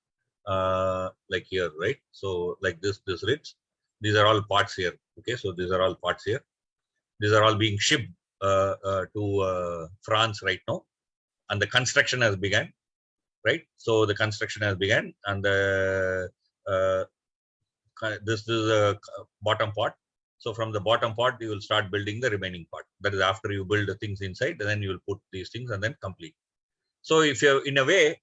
like here, right? So like this lids. These are all parts here. Okay, so these are all parts here. These are all being shipped to France right now, and the construction has begun. Right, so the construction has begun, and this is a bottom part. So from the bottom part, you will start building the remaining part. That is after you build the things inside, then you will put these things and then complete. So if you, in a way,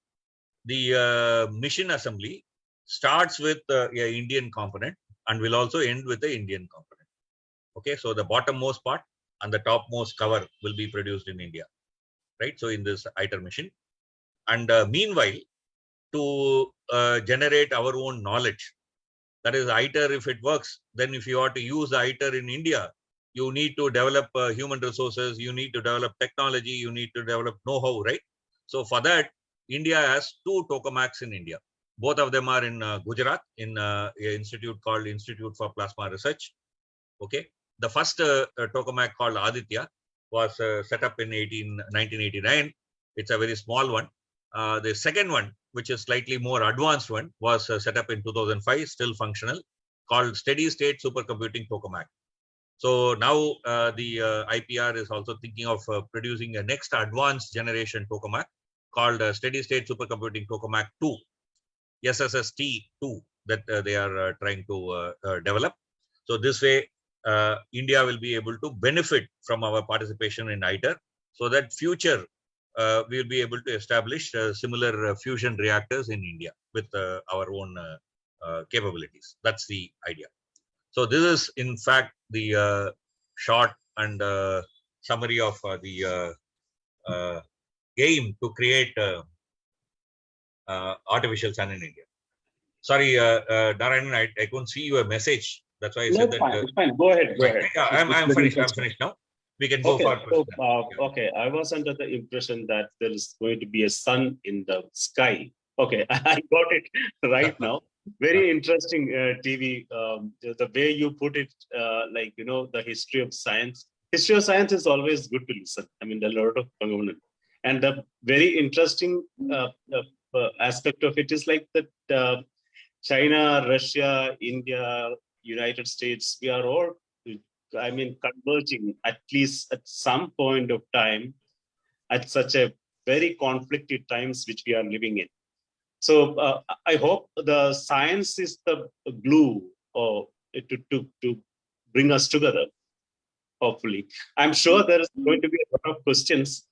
the mission assembly starts with a Indian component and will also end with the Indian component. Okay, so the bottommost part and the topmost cover will be produced in India, right? So in this ITER mission, and meanwhile, to generate our own knowledge, that is ITER, if it works, then if you are to use the ITER in India, you need to develop human resources, you need to develop technology, you need to develop know-how, right? So for that, India has 2 tokamaks in India. Both of them are in Gujarat, in an institute called Institute for Plasma Research. Okay, the first tokamak called Aditya was set up in 1989. It's a very small one. The second one, which is slightly more advanced one, was set up in 2005, still functional, called Steady State Supercomputing Tokamak. So now the IPR is also thinking of producing a next advanced generation tokamak called Steady State Supercomputing Tokamak 2, SSST2, that they are trying to develop. So this way, India will be able to benefit from our participation in ITER, so that future we will be able to establish similar fusion reactors in India with our own capabilities. That's the idea. So this is, in fact, the short and summary of the aim to create artificial sun in India. Sorry, Narayanan, I couldn't see your message. That's why I said that.
It's fine. Go ahead.
Yeah, I'm finished. I'm finished now. We can go for
so, okay, I was under the impression that there is going to be a sun in the sky. Okay, I got it right now. Very interesting TV. The way you put it, like, the history of science. History of science is always good to listen. I mean, there are a lot of components. And the very interesting aspect of it is like that China, Russia, India, United States, we are all, converging at least at some point of time at such a very conflicted times which we are living in. So I hope the science is the glue to bring us together, hopefully. I'm sure there is going to be a lot of questions.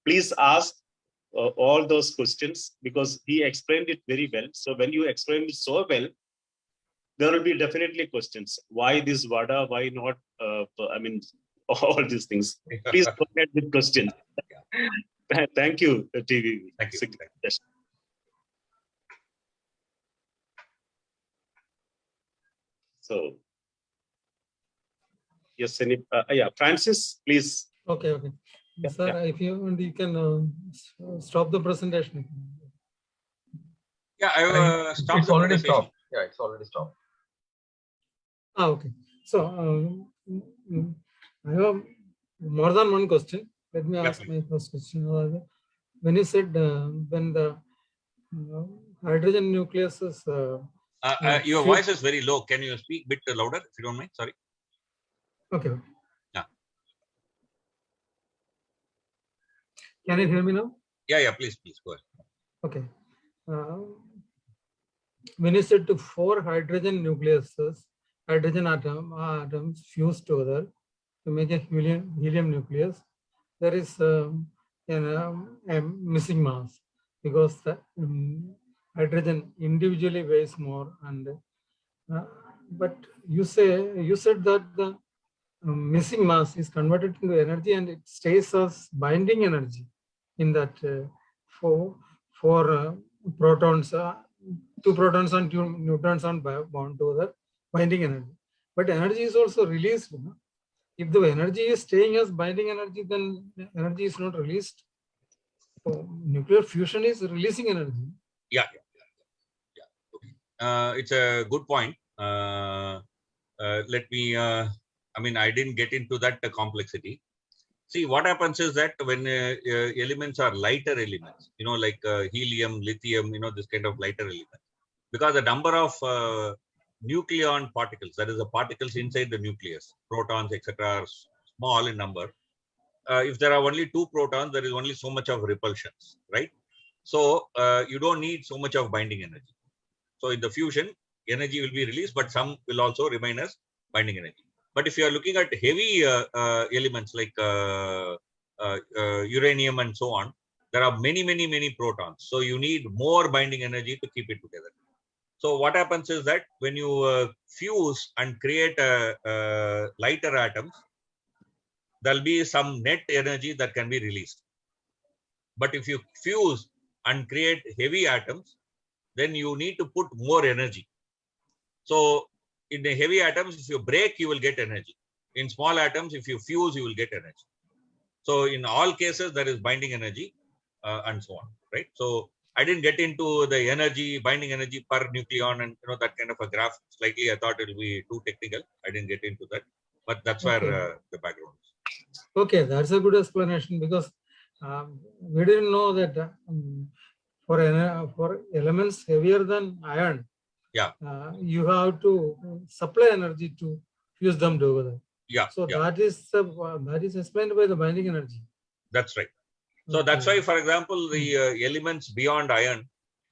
Please ask all those questions, because he explained it very well. So when you explain it so well, there will be definitely questions. Why this VADA? Why not? All these things. Please go ahead with questions. Thank you, TV.
Thank you.
So, yes, Francis, please.
Okay. Sir, if you want, you can stop the presentation.
Yeah, I stopped.
It's already stopped. Yeah, it's already stopped.
Okay. So I have more than one question. Let me ask my first question. When you said when the hydrogen nucleus is
your voice is very low. Can you speak a bit louder, if you don't mind? Sorry.
Okay.
Yeah.
Can you hear me now?
Yeah. Please go ahead.
Okay. when you said to 4 hydrogen nucleuses, hydrogen atoms fused together to make a helium nucleus, there is a missing mass because the hydrogen individually weighs more. And but you said that the missing mass is converted into energy and it stays as binding energy in that four protons, 2 protons and 2 neutrons are bound to the binding energy. But energy is also released. If the energy is staying as binding energy, then energy is not released. So nuclear fusion is releasing energy.
Yeah. It's a good point. Let me, I mean, I didn't get into that complexity. See, what happens is that when elements are lighter elements, like helium, lithium, this kind of lighter elements, because the number of nucleon particles, that is the particles inside the nucleus, protons, etc., are small in number. If there are only 2 protons, there is only so much of repulsions, right? So you don't need so much of binding energy. So in the fusion, energy will be released, but some will also remain as binding energy. But if you are looking at heavy elements like uranium and so on, there are many protons. So you need more binding energy to keep it together. So what happens is that when you fuse and create lighter atoms, there'll be some net energy that can be released. But if you fuse and create heavy atoms, then you need to put more energy. So in the heavy atoms, if you break, you will get energy. In small atoms, if you fuse, you will get energy. So in all cases, there is binding energy and so on, right? So I didn't get into the energy, binding energy per nucleon and that kind of a graph. Slightly, I thought it will be too technical. I didn't get into that, but that's where the background is.
Okay, that's a good explanation because we didn't know that for elements heavier than iron, you have to supply energy to fuse them together. So that is explained by the binding energy.
That's right. So that's why, for example, the elements beyond iron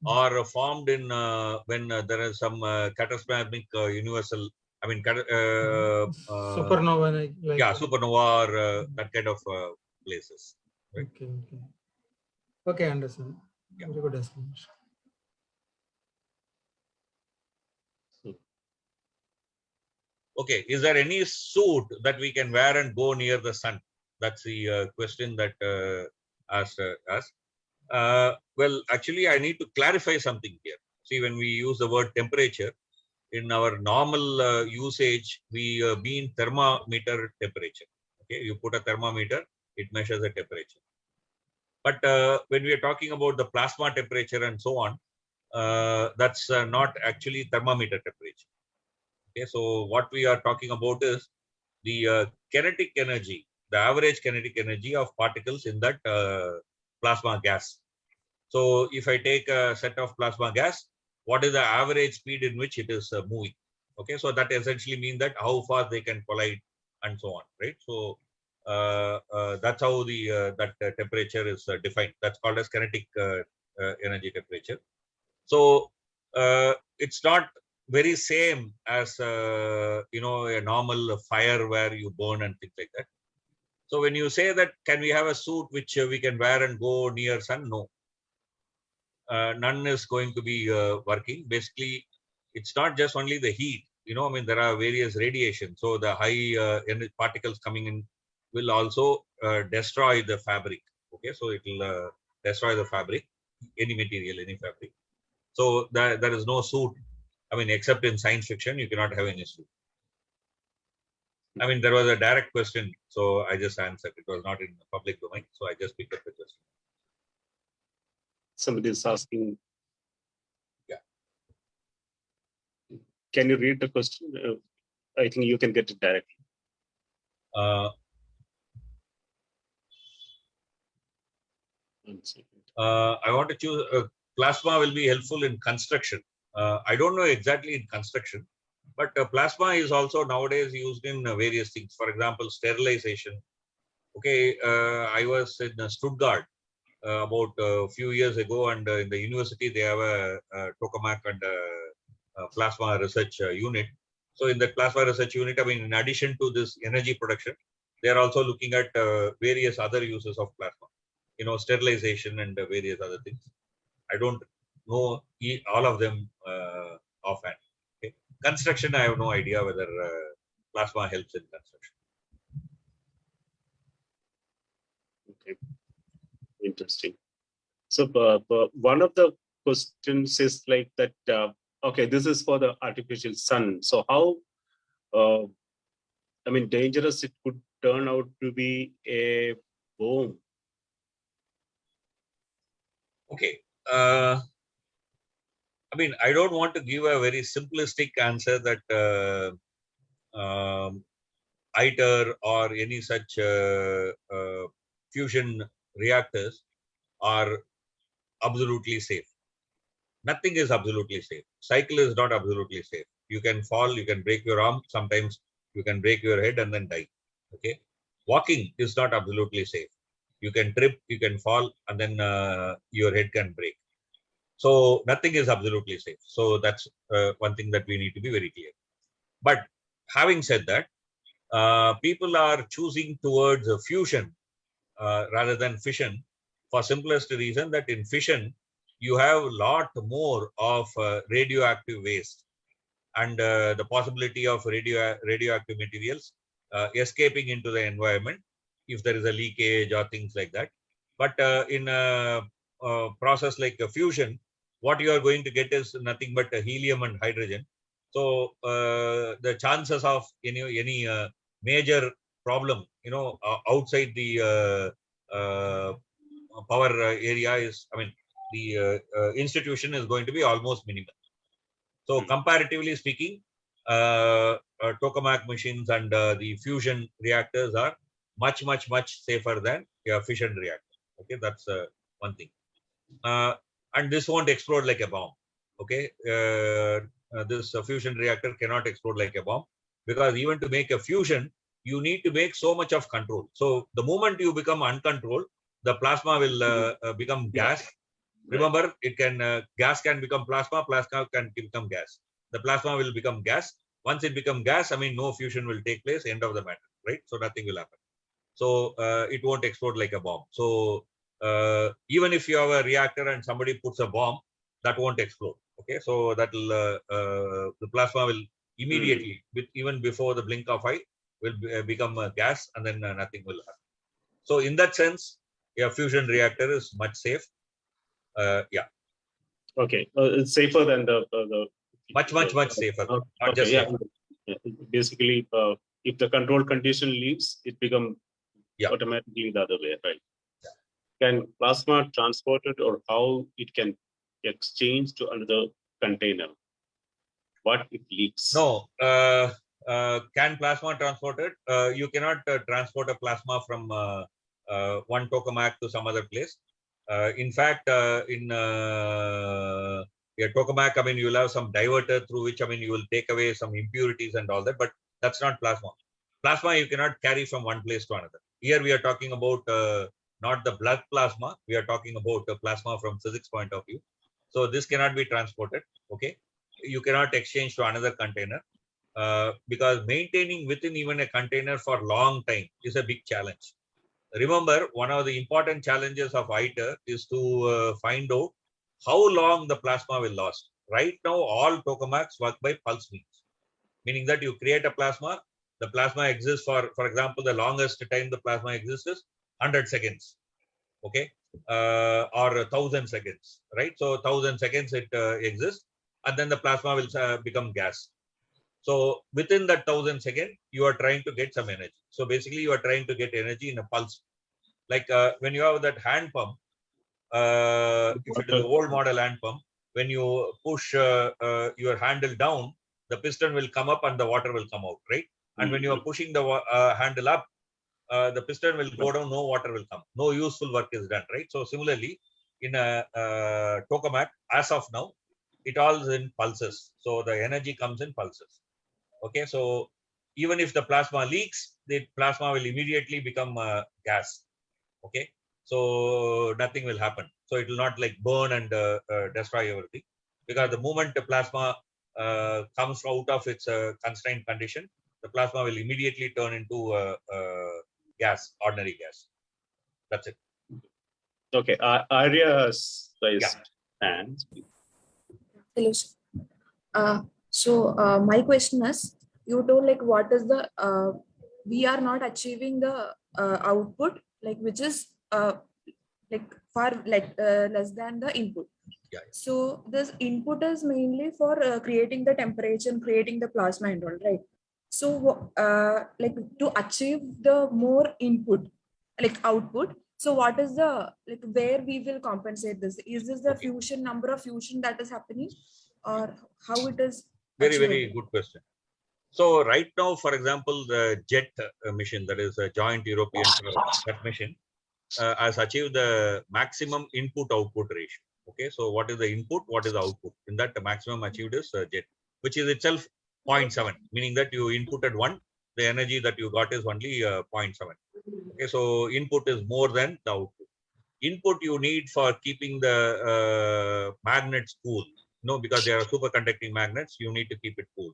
are formed in when there is some catastrophic universal, I mean,
supernova.
Supernova or that kind of places. Right?
Okay, I understand. Very good explanation.
Okay, is there any suit that we can wear and go near the sun? That's the question that asked us. Well, actually, I need to clarify something here. See, when we use the word temperature, in our normal usage, we mean thermometer temperature. Okay, you put a thermometer, it measures the temperature. But when we are talking about the plasma temperature and so on, that's not actually thermometer temperature. Okay, so what we are talking about is the kinetic energy, the average kinetic energy of particles in that plasma gas. So if I take a set of plasma gas, what is the average speed in which it is moving? Okay, so that essentially means that how fast they can collide and so on, right? So that's how the that temperature is defined. That's called as kinetic energy temperature. So it's not very same as a normal fire where you burn and things like that. So when you say that, can we have a suit which we can wear and go near sun? No. None is going to be working. Basically, it's not just only the heat. I mean, there are various radiation. So the high particles coming in will also destroy the fabric. Okay, so it will destroy the fabric, any material, any fabric. So there is no suit. I mean, except in science fiction, you cannot have any suit. I mean, there was a direct question, so I just answered. It was not in the public domain, so I just picked up the question.
Somebody is asking.
Yeah.
Can you read the question? I think you can get it directly.
I want to choose plasma will be helpful in construction. I don't know exactly in construction, but plasma is also nowadays used in various things. For example, sterilization. Okay, I was in Stuttgart about a few years ago, and in the university they have a Tokamak and plasma research unit. So in that plasma research unit, I mean, in addition to this energy production, they are also looking at various other uses of plasma, sterilization and various other things. I don't know all of them offhand. Okay. Construction, I have no idea whether plasma helps in construction.
Okay, interesting. So one of the questions is like that. Okay, this is for the artificial sun. So how, I mean, dangerous it could turn out to be a bomb?
Okay. I mean, I don't want to give a very simplistic answer that ITER or any such fusion reactors are absolutely safe. Nothing is absolutely safe. Cycle is not absolutely safe. You can fall, you can break your arm, sometimes you can break your head and then die. Okay. Walking is not absolutely safe. You can trip, you can fall, and then your head can break. So nothing is absolutely safe. So that's one thing that we need to be very clear. But having said that, people are choosing towards fusion rather than fission for simplest reason that in fission, you have a lot more of radioactive waste and the possibility of radioactive materials escaping into the environment if there is a leakage or things like that. But in a process like a fusion, what you are going to get is nothing but helium and hydrogen. So the chances of any major problem, outside the power area is, I mean, the institution is going to be almost minimal. So comparatively speaking, tokamak machines and the fusion reactors are much safer than a fission reactor. Okay, that's one thing. And this won't explode like a bomb. Okay, this fusion reactor cannot explode like a bomb because even to make a fusion, you need to make so much of control. So the moment you become uncontrolled, the plasma will become gas. Remember, it can gas can become plasma, plasma can become gas. The plasma will become gas. Once it becomes gas, I mean, no fusion will take place. End of the matter, right? So nothing will happen. So it won't explode like a bomb. So even if you have a reactor and somebody puts a bomb, that won't explode. Okay, so that will the plasma will immediately, even before the blink of eye, will become a gas, and then nothing will happen. So in that sense, a fusion reactor is much safe. Yeah.
Okay, it's safer than the
much safer. Not
okay,
just
yeah.
safer.
Basically, if the control condition leaves, it becomes automatically the other way, right?
Yeah.
Can plasma transport it, or how it can exchange to another container? What if leaks?
No. Can plasma transport it? You cannot transport a plasma from one tokamak to some other place. In fact, in tokamak, I mean, you'll have some diverter through which, I mean, you will take away some impurities and all that, but that's not plasma. Plasma you cannot carry from one place to another. Here we are talking about not the blood plasma. We are talking about plasma from physics point of view. So this cannot be transported. Okay, you cannot exchange to another container because maintaining within even a container for long time is a big challenge. Remember, one of the important challenges of ITER is to find out how long the plasma will last. Right now, all tokamaks work by pulse beams, meaning that you create a plasma. The plasma exists for example, the longest time the plasma exists is 100 seconds, okay, or 1,000 seconds, right? So 1,000 seconds it exists, and then the plasma will become gas. So within that 1,000 seconds, you are trying to get some energy. So basically, you are trying to get energy in a pulse. Like when you have that hand pump, if it is an old model hand pump, when you push your handle down, the piston will come up and the water will come out, right? And when you are pushing the handle up, the piston will go down, no water will come. No useful work is done, right? So similarly, in a tokamak, as of now, it all is in pulses. So the energy comes in pulses. Okay, so even if the plasma leaks, the plasma will immediately become gas. Okay, so nothing will happen. So it will not like burn and destroy everything, because the moment the plasma comes out of its constrained condition, the plasma will immediately turn into gas, ordinary gas. That's it.
Okay, Arya's raised hands.
Hello, sir. My question is, you told like what is the we are not achieving the output like which is like far like less than the input.
Yeah.
So this input is mainly for creating the temperature and creating the plasma and all, right? So like to achieve the more input, like output. So what is the like where we will compensate this? Is this the fusion number of fusion that is happening, or how it is?
Very good question. So right now, for example, the JET mission, that is a joint European that mission, has achieved the maximum input-output ratio. Okay, so what is the input? What is the output? In that, the maximum achieved is JET, which is itself 0.7, meaning that you inputted 1, the energy that you got is only 0.7. Okay, so input is more than the output. Input you need for keeping the magnets cool. No, because they are superconducting magnets, you need to keep it cool.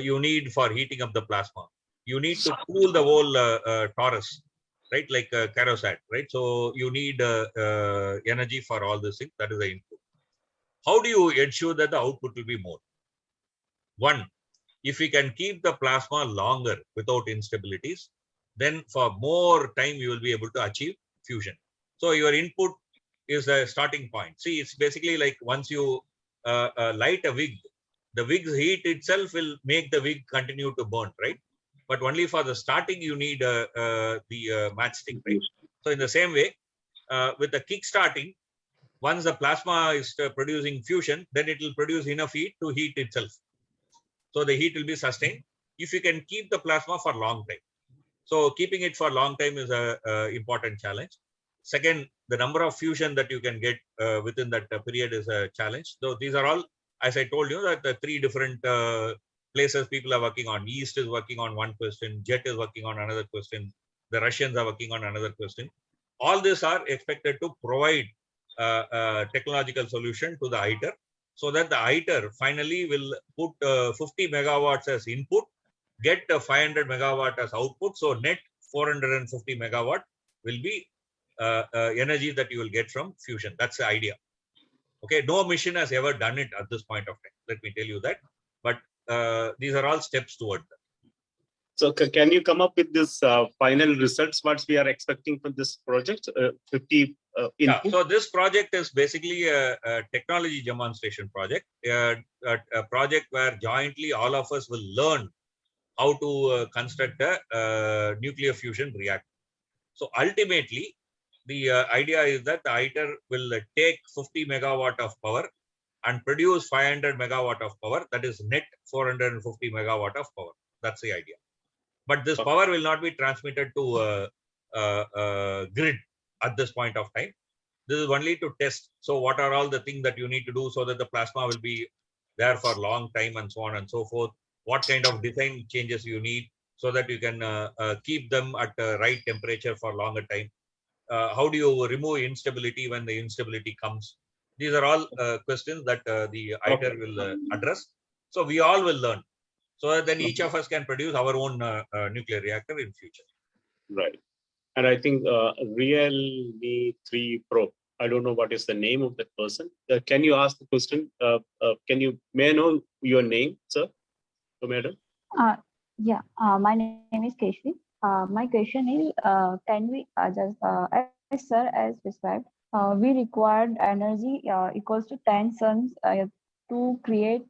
You need for heating up the plasma. You need to cool the whole torus, right? Like kerosene, right? So you need energy for all this thing. That is the input. How do you ensure that the output will be more? One, if we can keep the plasma longer without instabilities, then for more time you will be able to achieve fusion. So your input is a starting point. See, it's basically like once you light a wig, the wig's heat itself will make the wig continue to burn, right? But only for the starting you need the matchstick, right? So in the same way, with the kick starting, once the plasma is producing fusion, then it will produce enough heat to heat itself. So the heat will be sustained if you can keep the plasma for a long time. So keeping it for a long time is a important challenge. Second, the number of fusion that you can get within that period is a challenge. So these are all, as I told you, that the 3 different places people are working on. East is working on one question, JET is working on another question, the Russians are working on another question. All these are expected to provide a technological solution to the ITER, so that the ITER finally will put 50 megawatts as input, get 500 megawatt as output. So net 450 megawatt will be energy that you will get from fusion. That's the idea. Okay, no mission has ever done it at this point of time. Let me tell you that. But these are all steps toward that.
So can you come up with this final results? What we are expecting from this project? 50 input?
Yeah, so this project is basically a technology demonstration project, a project where jointly all of us will learn how to construct a nuclear fusion reactor. So ultimately, the idea is that the ITER will take 50 megawatt of power and produce 500 megawatt of power. That is net 450 megawatt of power. That's the idea. But this power will not be transmitted to grid at this point of time. This is only to test. So what are all the things that you need to do so that the plasma will be there for a long time and so on and so forth? What kind of design changes you need so that you can keep them at the right temperature for longer time? How do you remove instability when the instability comes? These are all questions that the ITER will address. So we all will learn. So then each of us can produce our own nuclear reactor in future.
Right. And I think Realme 3 Pro, I don't know what is the name of that person. Can you ask the question? May I know your name, sir? Madam?
Yeah, my name is Keshri. My question is, can we just, as sir as described, we required energy equals to 10 suns to create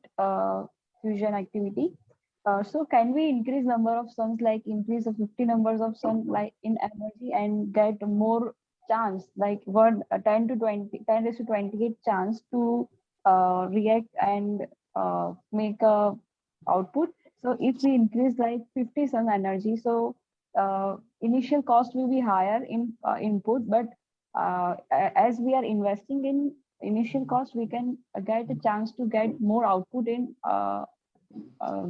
fusion activity. So can we increase number of suns, like increase the 50 numbers of sun like in energy and get more chance, like 10 to 20, 10 raised to 28 chance to react and make a output? So if we increase like 50 sun energy, so initial cost will be higher in input, but as we are investing in initial cost, we can get a chance to get more output in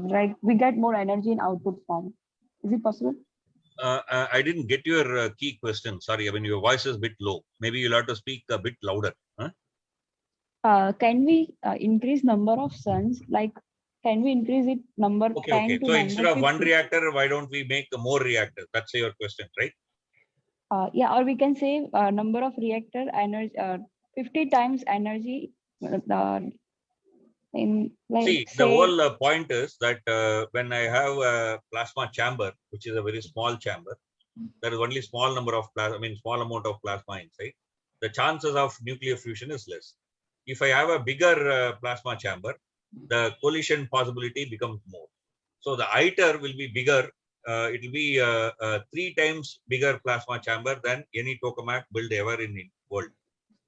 like we get more energy in output form. Is it possible?
I didn't get your key question. Sorry, I mean your voice is a bit low. Maybe you'll have to speak a bit louder. Huh?
Can we increase number of suns, like can we increase it number
Okay,
10
okay.
to
So
number
instead of
50?
one reactor, why don't we make more reactors? That's your question, right?
Yeah, or we can save number of reactor energy 50 times energy in like
See, the
say
whole point is that when I have a plasma chamber, which is a very small chamber, there is only small number of plasma, small amount of plasma inside. The chances of nuclear fusion is less. If I have a bigger plasma chamber, the collision possibility becomes more. So the ITER will be bigger. It will be 3 times bigger plasma chamber than any tokamak built ever in the world.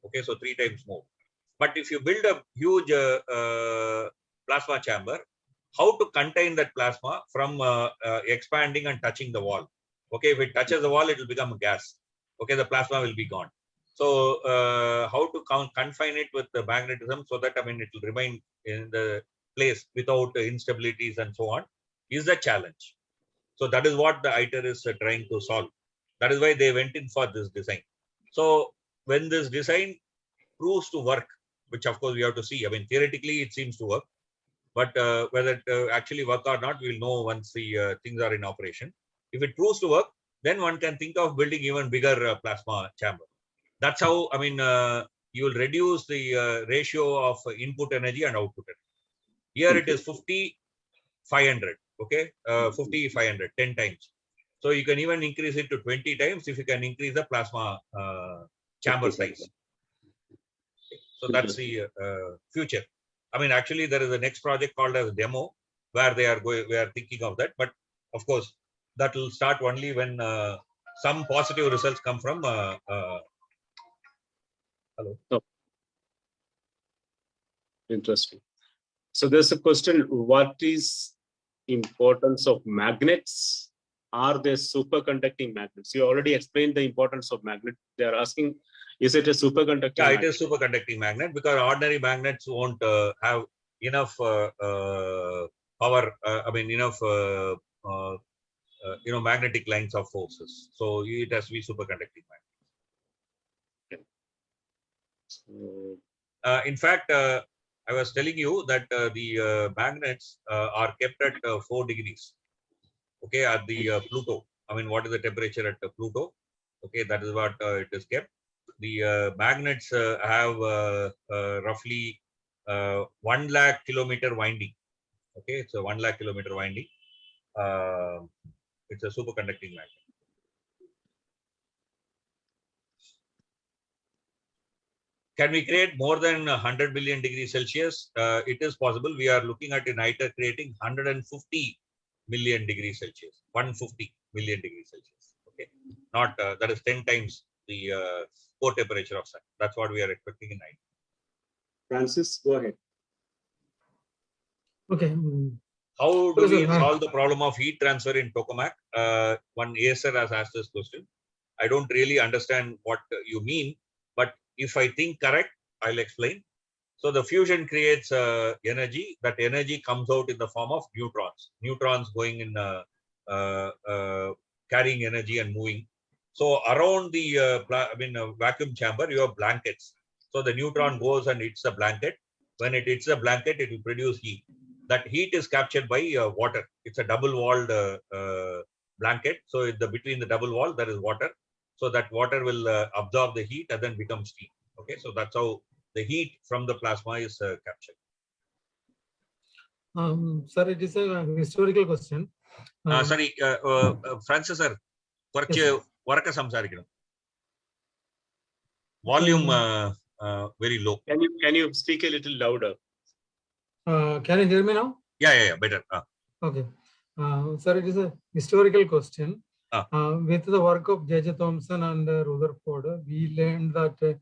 Okay, so 3 times more. But if you build a huge plasma chamber, how to contain that plasma from expanding and touching the wall? Okay, if it touches the wall, it will become a gas. Okay, the plasma will be gone. So how to confine it with the magnetism so that it will remain in the place without instabilities and so on is the challenge. So that is what the ITER is trying to solve. That is why they went in for this design. So when this design proves to work, which of course we have to see. Theoretically it seems to work, but whether it actually work or not, we will know once the things are in operation. If it proves to work, then one can think of building even bigger plasma chamber. That's how, you will reduce the ratio of input energy and output energy. Here it is 50, 500, okay? 50, 500, 10 times. So you can even increase it to 20 times if you can increase the plasma chamber size. So that's the future. Actually, there is a next project called as demo where we are thinking of that. But of course, that will start only when some positive results come from. Hello.
Oh. Interesting. So there's a question: what is importance of magnets? Are they superconducting magnets? You already explained the importance of magnet. They are asking, is it a superconducting
Yeah,
magnet?
it is superconducting magnet because ordinary magnets won't have enough power. Enough magnetic lines of forces. So it has to be superconducting magnet. In fact, I was telling you that the magnets are kept at 4 degrees. Okay, at the Pluto. What is the temperature at Pluto? Okay, that is what it is kept. The magnets have roughly 1 lakh kilometer winding. Okay, it's a 1 lakh kilometer winding. It's a superconducting magnet. Can we create more than 100 billion degrees Celsius? It is possible. We are looking at in ITER creating 150 million degrees Celsius. 150 million degrees Celsius. Okay, not that is 10 times the core temperature of Sun. That's what we are expecting in ITER.
Francis, go ahead.
Okay.
How do we solve the problem of heat transfer in tokamak? One ASR has asked this question. I don't really understand what you mean, but if I think correct, I'll explain. So the fusion creates energy. That energy comes out in the form of neutrons. Neutrons going in, carrying energy and moving. So around the vacuum chamber, you have blankets. So the neutron goes and hits the blanket. When it hits the blanket, it will produce heat. That heat is captured by water. It's a double-walled blanket. So between the double wall, there is water. So that water will absorb the heat and then become steam. Okay, so that's how the heat from the plasma is captured.
Sir, it is a historical question.
Sorry, Francis sir, volume very low.
Can you speak a little louder?
Can you hear me now?
Yeah, better.
Okay. Sir, it is a historical question. With the work of J.J. Thomson and Rutherford, we learned that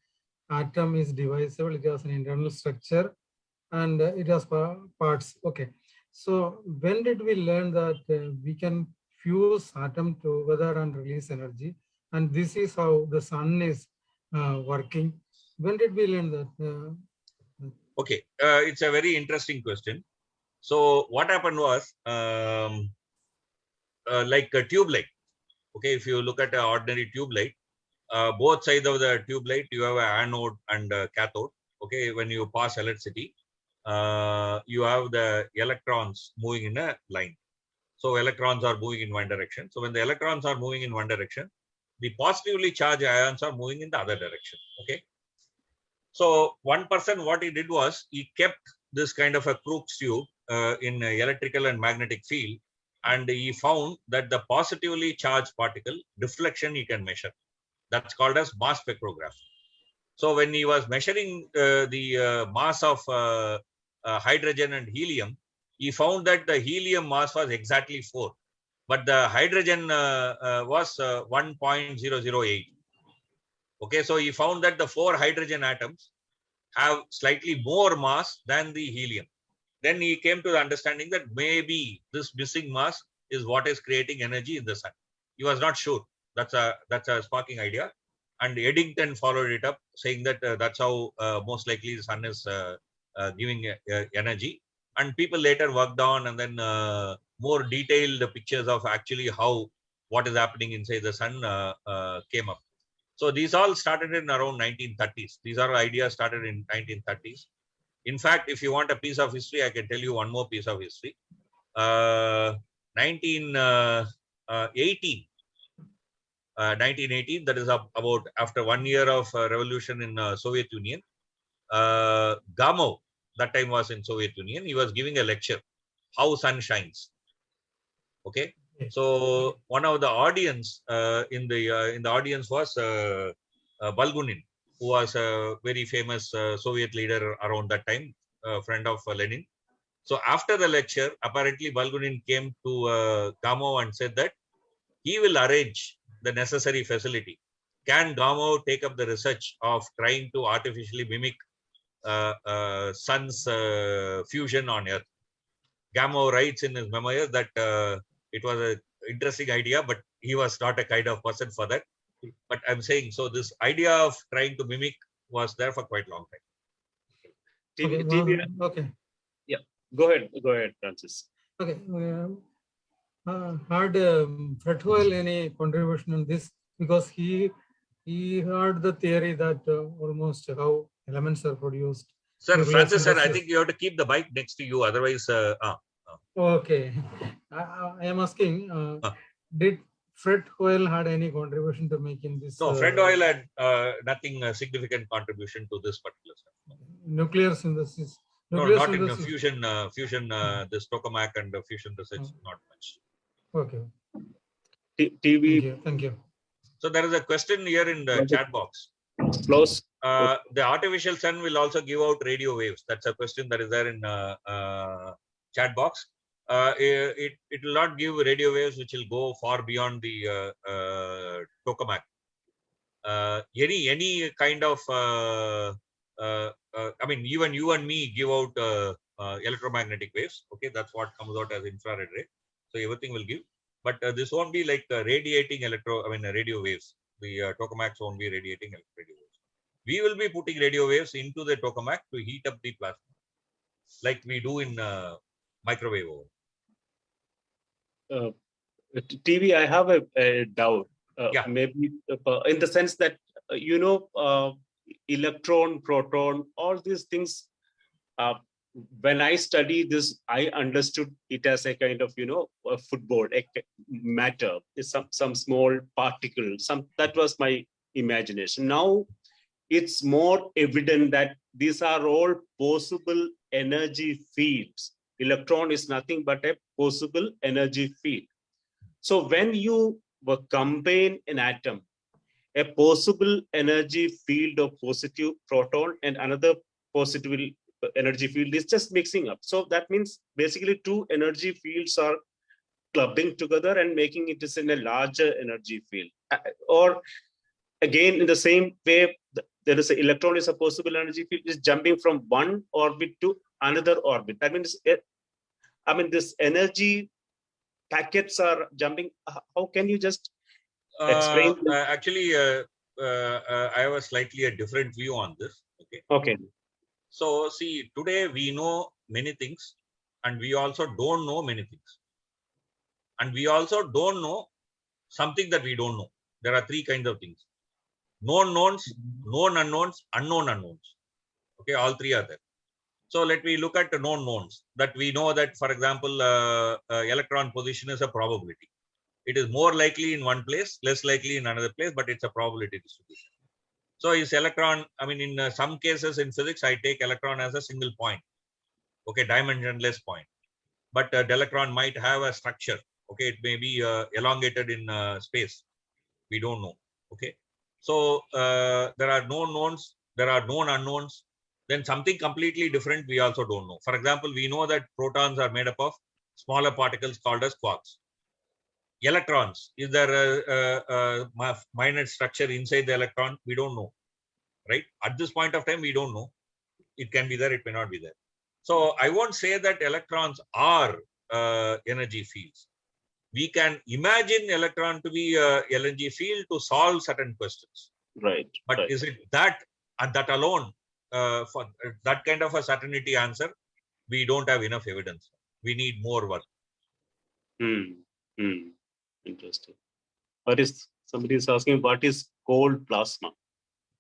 atom is divisible. It has an internal structure and it has parts. Okay. So when did we learn that we can fuse atom together and release energy? And this is how the sun is working. When did we learn that?
Okay, it's a very interesting question. So what happened was like a tube light. Okay, if you look at an ordinary tube light, both sides of the tube light, you have an anode and a cathode. Okay, when you pass electricity, you have the electrons moving in a line. So electrons are moving in one direction. So when the electrons are moving in one direction, the positively charged ions are moving in the other direction. Okay. So one person, what he did was he kept this kind of a Crookes tube in electrical and magnetic field, and he found that the positively charged particle deflection he can measure. That's called as mass spectrograph. So when he was measuring the mass of hydrogen and helium, he found that the helium mass was exactly 4, but the hydrogen was 1.008. Okay, so he found that the 4 hydrogen atoms have slightly more mass than the helium. Then he came to the understanding that maybe this missing mass is what is creating energy in the sun. He was not sure. That's a sparking idea. And Eddington followed it up, saying that that's how most likely the sun is giving energy. And people later worked on, and then more detailed pictures of actually how what is happening inside the sun came up. So these all started in around 1930s. These are ideas started in 1930s. In fact, if you want a piece of history, I can tell you one more piece of history. 1918, that is about after 1 year of revolution in Soviet Union. Gamow, that time was in Soviet Union. He was giving a lecture, how sun shines. Okay. So one of the audience in the audience was Bulgunin, who was a very famous Soviet leader around that time, friend of Lenin. So after the lecture, apparently Bulgunin came to Gamow and said that he will arrange the necessary facility. Can Gamow take up the research of trying to artificially mimic sun's fusion on Earth? Gamow writes in his memoirs that it was an interesting idea, but he was not a kind of person for that. But I'm saying, so this idea of trying to mimic was there for quite a long time.
Okay.
Yeah, go ahead, Francis.
Okay. Had Fred Hoyle any contribution on this? Because he had the theory that almost how elements are produced.
Sir, Francis, sir, I think you have to keep the mic next to you, otherwise.
Okay, I am asking, did Fred Hoyle had any contribution to making this?
No, Fred Hoyle had nothing significant contribution to this particular stuff.
Nuclear synthesis.
No, not in fusion. This tokamak and fusion research, not much.
Okay.
TV.
Thank you.
So there is a question here in the chat box.
Close.
The artificial sun will also give out radio waves. That's a question that is there in chat box. It will not give radio waves which will go far beyond the tokamak. Any kind of I mean, even you and me give out electromagnetic waves. Okay, that's what comes out as infrared ray. So everything will give, but this won't be like radiating radio waves. The tokamaks won't be radiating radio waves. We will be putting radio waves into the tokamak to heat up the plasma, like we do in microwave oven.
TV, I have a doubt.
Yeah.
Maybe in the sense that electron, proton, all these things. When I study this, I understood it as a kind of a football, a matter, some small particle. That was my imagination. Now it's more evident that these are all possible energy fields. Electron is nothing but a possible energy field. So when you combine an atom, a possible energy field of positive proton and another positive energy field is just mixing up. So that means basically two energy fields are clubbing together and making it in a larger energy field. Or again, in the same way, there is an electron is a possible energy field is jumping from one orbit to another orbit. That means, this energy packets are jumping. How can you just explain?
Actually, I have a slightly different view on this.
Okay.
So see, today we know many things, and we also don't know many things. And we also don't know something that we don't know. There are three kinds of things: known knowns, known unknowns, unknown unknowns. Okay, all three are there. So let me look at the known knowns that we know that, for example, electron position is a probability. It is more likely in one place, less likely in another place, but it's a probability distribution. So is electron, I mean, in some cases in physics, I take electron as a single point, okay, dimensionless point. But the electron might have a structure, okay, it may be elongated in space. We don't know, okay. So there are known knowns, there are known unknowns. Then something completely different we also don't know. For example, we know that protons are made up of smaller particles called as quarks. Electrons, is there a minor structure inside the electron? We don't know, right? At this point of time, we don't know. It can be there, it may not be there. So I won't say that electrons are energy fields. We can imagine electron to be a LNG field to solve certain questions.
Right.
But
right.
is it that and that alone for that kind of a certainty answer? We don't have enough evidence. We need more work.
Interesting. Somebody is asking, what is cold plasma?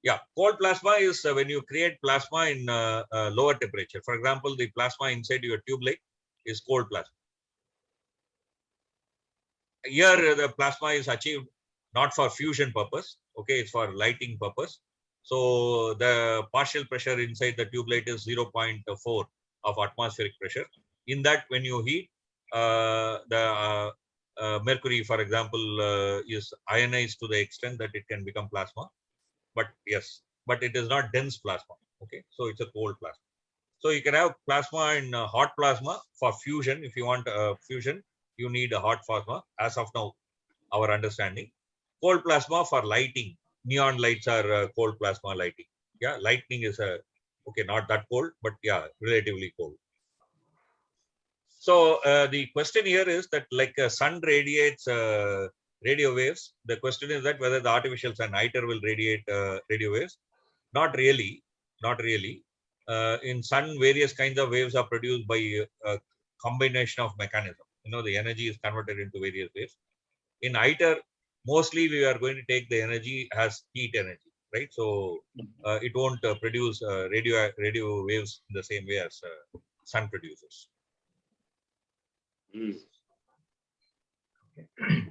Yeah, cold plasma is when you create plasma in lower temperature. For example, the plasma inside your tube light is cold plasma. Here, the plasma is achieved not for fusion purpose. Okay, it's for lighting purpose. So the partial pressure inside the tube light is 0.4 of atmospheric pressure. In that, when you heat, the mercury, for example, is ionized to the extent that it can become plasma. But yes, but it is not dense plasma. Okay, so it's a cold plasma. So you can have plasma in hot plasma for fusion. If you want fusion, you need a hot plasma. As of now, our understanding. Cold plasma for lighting. Neon lights are cold plasma lighting. Yeah, lightning is okay, not that cold, but yeah, relatively cold. So the question here is that like sun radiates radio waves. The question is that whether the artificial sun ITER will radiate radio waves. Not really, not really. In sun, various kinds of waves are produced by a combination of mechanisms. You know, the energy is converted into various waves. In ITER, mostly we are going to take the energy as heat energy, right? So it won't produce radio waves in the same way as sun produces.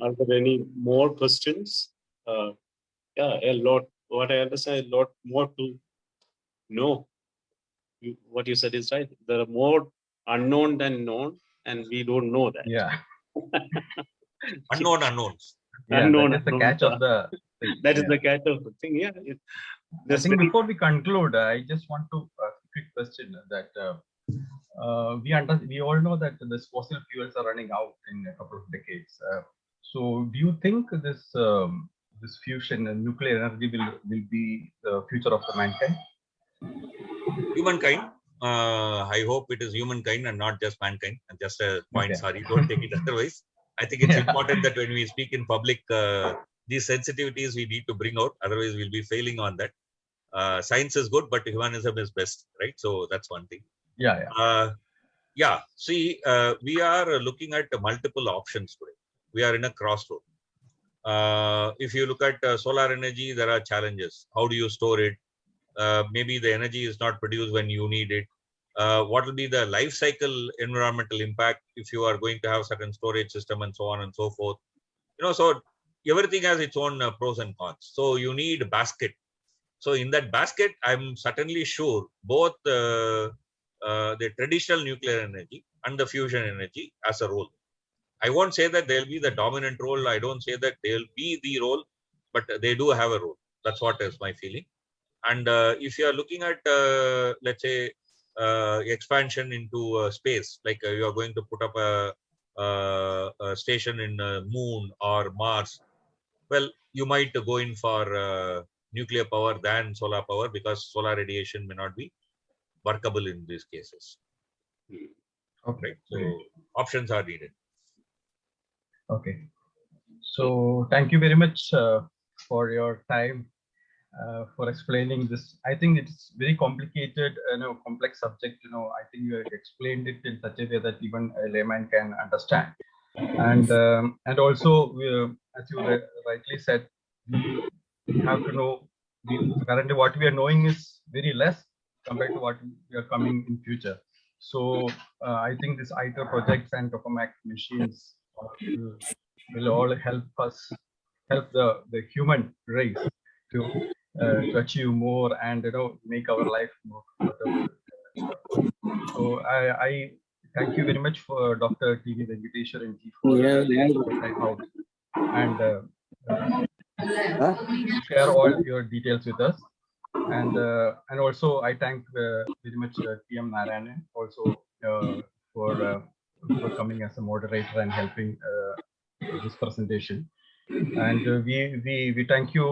Are there any more questions? Yeah, a lot. What I understand, a lot more to know. What you said is right. There are more unknown than known, and we don't know that.
Yeah.
Unknown unknowns.
Yeah,
Unknown,
that is the catch of the thing.
That is the catch of the thing. Yeah.
I think before we conclude, I just want to quick question that we all know that this fossil fuels are running out in a couple of decades. So, do you think this this fusion and nuclear energy will be the future of the mankind?
Humankind. I hope it is humankind and not just mankind. And just a point, sorry, don't take it otherwise. I think it's important that when we speak in public, these sensitivities we need to bring out. Otherwise, we'll be failing on that. Science is good, but humanism is best, right? So that's one thing. Yeah. See, we are looking at multiple options today. We are in a crossroad. If you look at solar energy, there are challenges. How do you store it? Maybe the energy is not produced when you need it. What will be the life cycle environmental impact if you are going to have certain storage system and so on and so forth? You know, so everything has its own pros and cons. So you need a basket. So in that basket, I'm certainly sure both the traditional nuclear energy and the fusion energy as a role. I won't say that they'll be the dominant role. I don't say that they'll be the role, but they do have a role. That's what is my feeling. And if you are looking at, let's say, expansion into space, like you are going to put up a station in Moon or Mars, well, you might go in for nuclear power than solar power because solar radiation may not be workable in these cases.
Okay.
Right? So options are needed.
Okay. So thank you very much for your time. For explaining this. I think it's very complicated, complex subject. I think you explained it in such a way that even a layman can understand. And also, as you rightly said, we have to know. Currently, what we are knowing is very less. compared to what we are coming in future. So I think this ITER projects and Tokamak machines will all help us, help the human race to achieve more and make our life more comfortable. So I thank you very much for Dr. T.V. Venkiteswaran for time out and share all your details with us. And also I thank very much T.M. Narayanan also for coming as a moderator and helping this presentation. And we thank you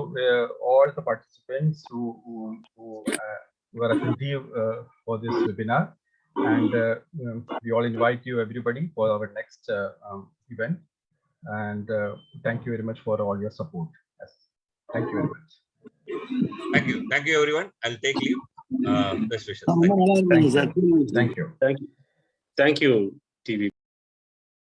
all the participants who were attentive for this webinar. And we all invite you everybody for our next event. And thank you very much for all your support. Yes. Thank you very much.
Thank you everyone. I'll take leave. Best wishes.
Thank you.
Thank you, TV.